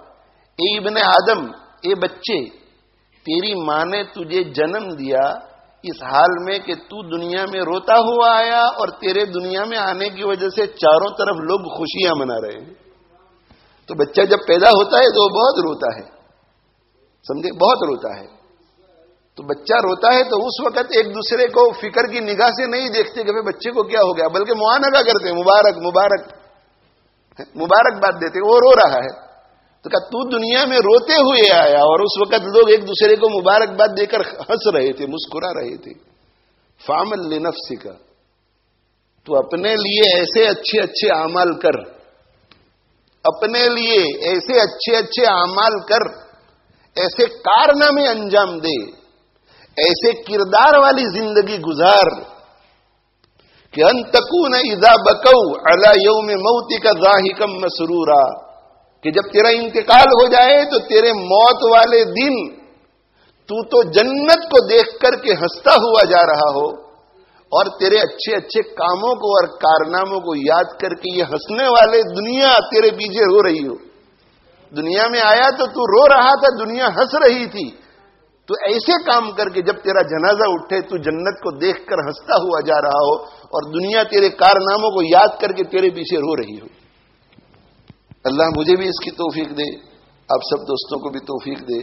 اے ابن آدم، اے بچے، تیری ماں نے تجھے جنم دیا اس حال میں کہ تو دنیا میں روتا ہوا آیا، اور تیرے دنیا میں آنے کی وجہ سے چاروں طرف لوگ خوشیاں منا رہے ہیں. تو بچہ جب پیدا ہوتا ہے تو وہ بہت روتا ہے، سمجھے، بہت روتا ہے. تو بچہ روتا ہے تو اس وقت ایک دوسرے کو فکر کی نگاہ سے نہیں دیکھتے کہ بچے کو کیا ہو گیا، بلکہ معانقہ کرتے ہیں، مبارک مبارک مبارک بات دیتے، وہ رو رہا ہے. تو کہا تو دنیا میں روتے ہوئے آیا، اور اس وقت لوگ ایک دوسرے کو مبارکباد دے کر ہنس رہے تھے، مسکرا رہے تھے. فعمل لنفسک، تو اپنے لیے ایسے اچھے اچھے اعمال کر، اپنے لیے ایسے اچھے اچھے اعمال کر، ایسے کارنامے انجام دے، ایسے کردار والی زندگی گزار کہ ان تکون اذا بکوا علی یوم موتک ضاحکا مسرورا، کہ جب تیرا انتقال ہو جائے تو تیرے موت والے دن تو جنت کو دیکھ کر کے ہنستا ہوا جا رہا ہو، اور تیرے اچھے اچھے کاموں کو اور کارناموں کو یاد کر کے یہ ہنسنے والے دنیا تیرے پیچھے رو رہی ہو. دنیا میں آیا تو تو رو رہا تھا, دنیا ہنس رہی تھی. تو ایسے کام کر کے جب تیرا جنازہ اٹھے تو جنت کو دیکھ کر ہنستا ہوا جا رہا ہو اور دنیا تیرے کارناموں کو یاد کر کے تیرے پیچھے رو رہی ہو. اللہ مجھے بھی اس کی توفیق دے, آپ سب دوستوں کو بھی توفیق دے.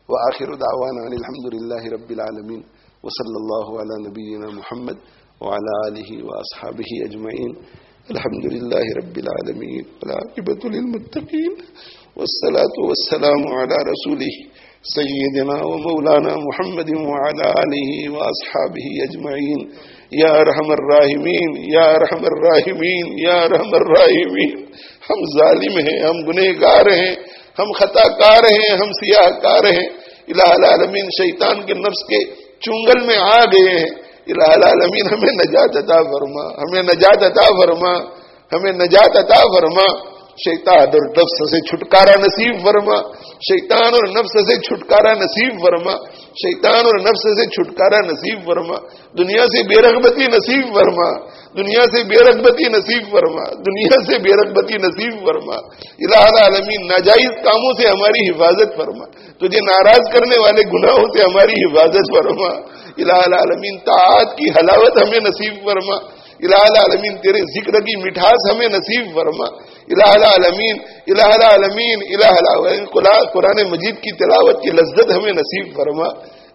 وآخر دعوانا ان الحمدللہ رب العالمین وصلی اللہ علی نبینا محمد وعلی آلہ واصحابہ اجمعین. الحمدللہ رب العالمین والعاقبۃ للمتقین والصلاة والسلام علی رسولہ سیدنا و مولانا محمد وعلی آلہ واصحابہ اجمعین. یا ارحم الراحمین یا ارحم الراحمین یا ارحم الراحمین. ہم ظالم ہیں, ہم گنہگار ہیں, ہم خطا کار ہیں, ہم سیاہ کار ہیں. الہ العالمین شیطان کے نفس کے چنگل میں آ گئے ہیں. الہ العالمین ہمیں نجات عطا فرما, ہمیں نجات عطا فرما, ہمیں نجات عطا فرما. شیطان اور نفس سے چھٹکارا نصیب فرما, شیطان اور نفس سے چھٹکارا نصیب فرما, شیطان اور نفس سے چھٹکارا نصیب فرما. دنیا سے بے رغبتی نصیب فرما, دنیا سے بے رغبتی نصیب فرما, دنیا سے بے رغبتی نصیب فرما. الہ العالمین ناجائز کاموں سے ہماری حفاظت فرما, تجھے ناراض کرنے والے گناہوں سے ہماری حفاظت فرما. الہ العالمین طاعت کی حلاوت ہمیں نصیب فرما. الہ العالمین تیرے ذکر کی مٹھاس ہمیں نصیب فرما. الہ العالمین الہ العالمین الہ العالمین قرآن مجید کی تلاوت کی لذت ہمیں نصیب فرما.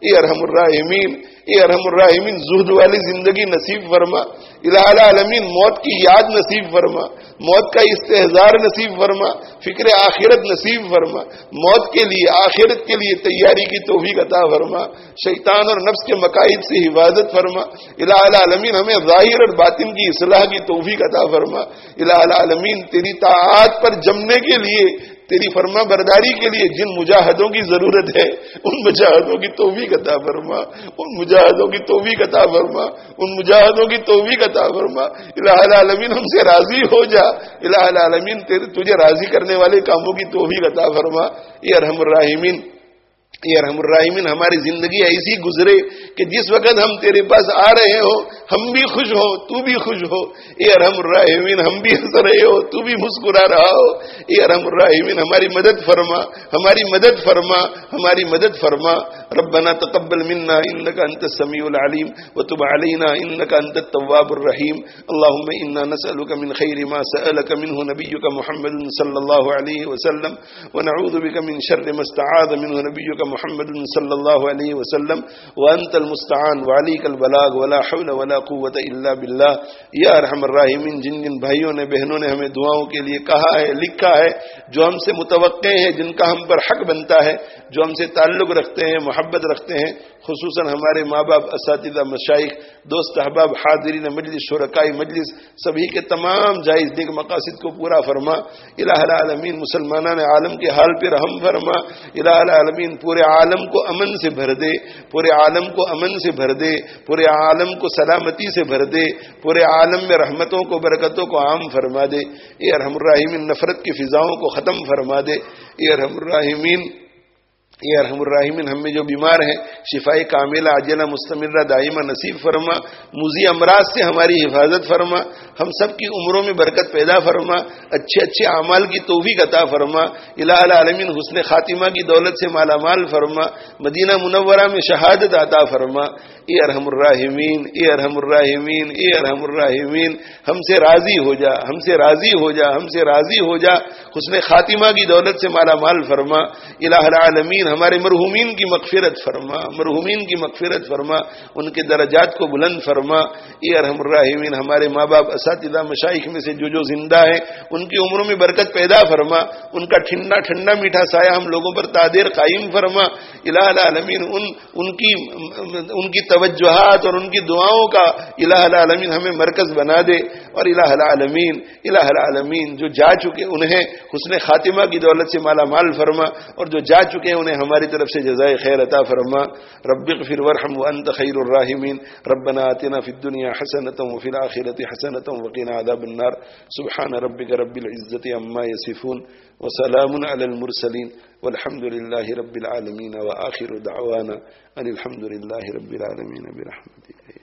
اے ارحم الراحمین, اے ارحم الراحمین زہد والی زندگی نصیب فرما. الہ العالمین موت کی یاد نصیب فرما, موت کا استحضار نصیب فرما, فکر آخرت نصیب فرما. موت کے لیے آخرت کے لیے تیاری کی توفیق عطا فرما. شیطان اور نفس کے مقاصد سے حفاظت فرما. الہ العالمین ہمیں ظاہر اور باطن کی اصلاح کی توفیق عطا فرما. الہ العالمین تیری طاعات پر جمنے کے لیے, تیری فرما برداری کے لیے جن مجاہدوں کی ضرورت ہے ان مجاہدوں کی توفیق عطا فرما, ان مجاہدوں کی توفیق عطا فرما, ان مجاہدوں کی توفیق عطا فرما. الہ العالمین ہم سے راضی ہو جا. الہ العالمین تجھے راضی کرنے والے کاموں کی توفیق عطا فرما. اے ارحم الراحمین, اے ارحم الراحمین ہماری زندگی ایسی گزرے کہ جس وقت ہم تیرے پاس آ رہے ہو ہم بھی خوش ہو, تو بھی خوش ہو. اے ارحم الراحمین ہم بھی ہنس رہے ہو, تو بھی مسکرا رہا ہو. اے ارحم الراحمین ہماری مدد فرما, ہماری مدد فرما, ہماری مدد فرما. ربنا تقبل منا انك انت السميع العليم وتب علينا انك انت التواب الرحيم. اللهم انا نسالك من خير ما سالك منه نبيك محمد صلى الله عليه وسلم ونعوذ بك من شر ما استعاذ منه نبيك محمد صلی اللہ علیہ وسلم وانت المستعان وعلیک البلاغ ولا حول ولا قوت الا باللہ. یا ارحم الراحمین جن جن بھائیوں نے بہنوں نے ہمیں دعاؤں کے لیے کہا ہے, لکھا ہے, جو ہم سے متوقع ہیں, جن کا ہم پر حق بنتا ہے, جو ہم سے تعلق رکھتے ہیں, محبت رکھتے ہیں, خصوصاً ہمارے ماں باپ, اساتذہ, مشائخ, دوست احباب, حاضرین مجلس, شرکائی مجلس, سبھی کے تمام جائز نیک مقاصد کو پورا فرما. الہ العالمین مسلمانان عالم کے حال پہ رحم فرما. الہ العالمین پورے عالم کو امن سے بھر دے, پورے عالم کو امن سے بھر دے, پورے عالم کو سلامتی سے بھر دے, پورے عالم میں رحمتوں کو برکتوں کو عام فرما دے. اے ارحم الراحمین نفرت کی فضاؤں کو ختم فرما دے. اے ارحم الراحمین, اے ارحم الراحمین ہم میں جو بیمار ہیں شفائی کاملہ عاجلہ مستمرہ دائمہ نصیب فرما. موذی امراض سے ہماری حفاظت فرما. ہم سب کی عمروں میں برکت پیدا فرما, اچھے اچھے اعمال کی توفیق عطا فرما. الہ العالمین حسن خاتمہ کی دولت سے مالا مال فرما. مدینہ منورہ میں شہادت عطا فرما. اے ارحم الراحمین, اے ارحم الراحمین, اے ارحم الراحمین ہم سے راضی ہو جا, ہم سے راضی ہو جا, ہم سے راضی ہو جا. حسن خاتمہ کی دولت سے مالا مال فرما. الہ العالمین ہمارے مرحومین کی مغفرت فرما, مرحومین کی مغفرت فرما, ان کے درجات کو بلند فرما. اے ارحم الراحمین ہمارے ماں باپ, اساتذہ, مشائخ میں سے جو زندہ ہیں ان کی عمروں میں برکت پیدا فرما. ان کا ٹھنڈا ٹھنڈا میٹھا سایہ ہم لوگوں پر تادیر قائم فرما. الہ العالمین ان کی توجہات اور ان کی دعاؤں کا الہ العالمین ہمیں مرکز بنا دے. اور الہ العالمین جو جا چکے انہیں حسن خاتمہ کی دولت سے مالا مال فرما, اور جو جا چکے ہیں انہیں ہماری طرف سے جزائے خیر عطا فرما. رب اغفر وارحم وانت خیر الراحمین. ربنا آتنا فی الدنیا حسنۃ وفی الآخرۃ حسنۃ وقنا عذاب النار. سبحان ربک رب العزۃ عما یصفون وسلام علی المرسلین والحمد للہ رب العالمین. وآخر دعوانا ان الحمد للہ رب العالمین برحمتہ.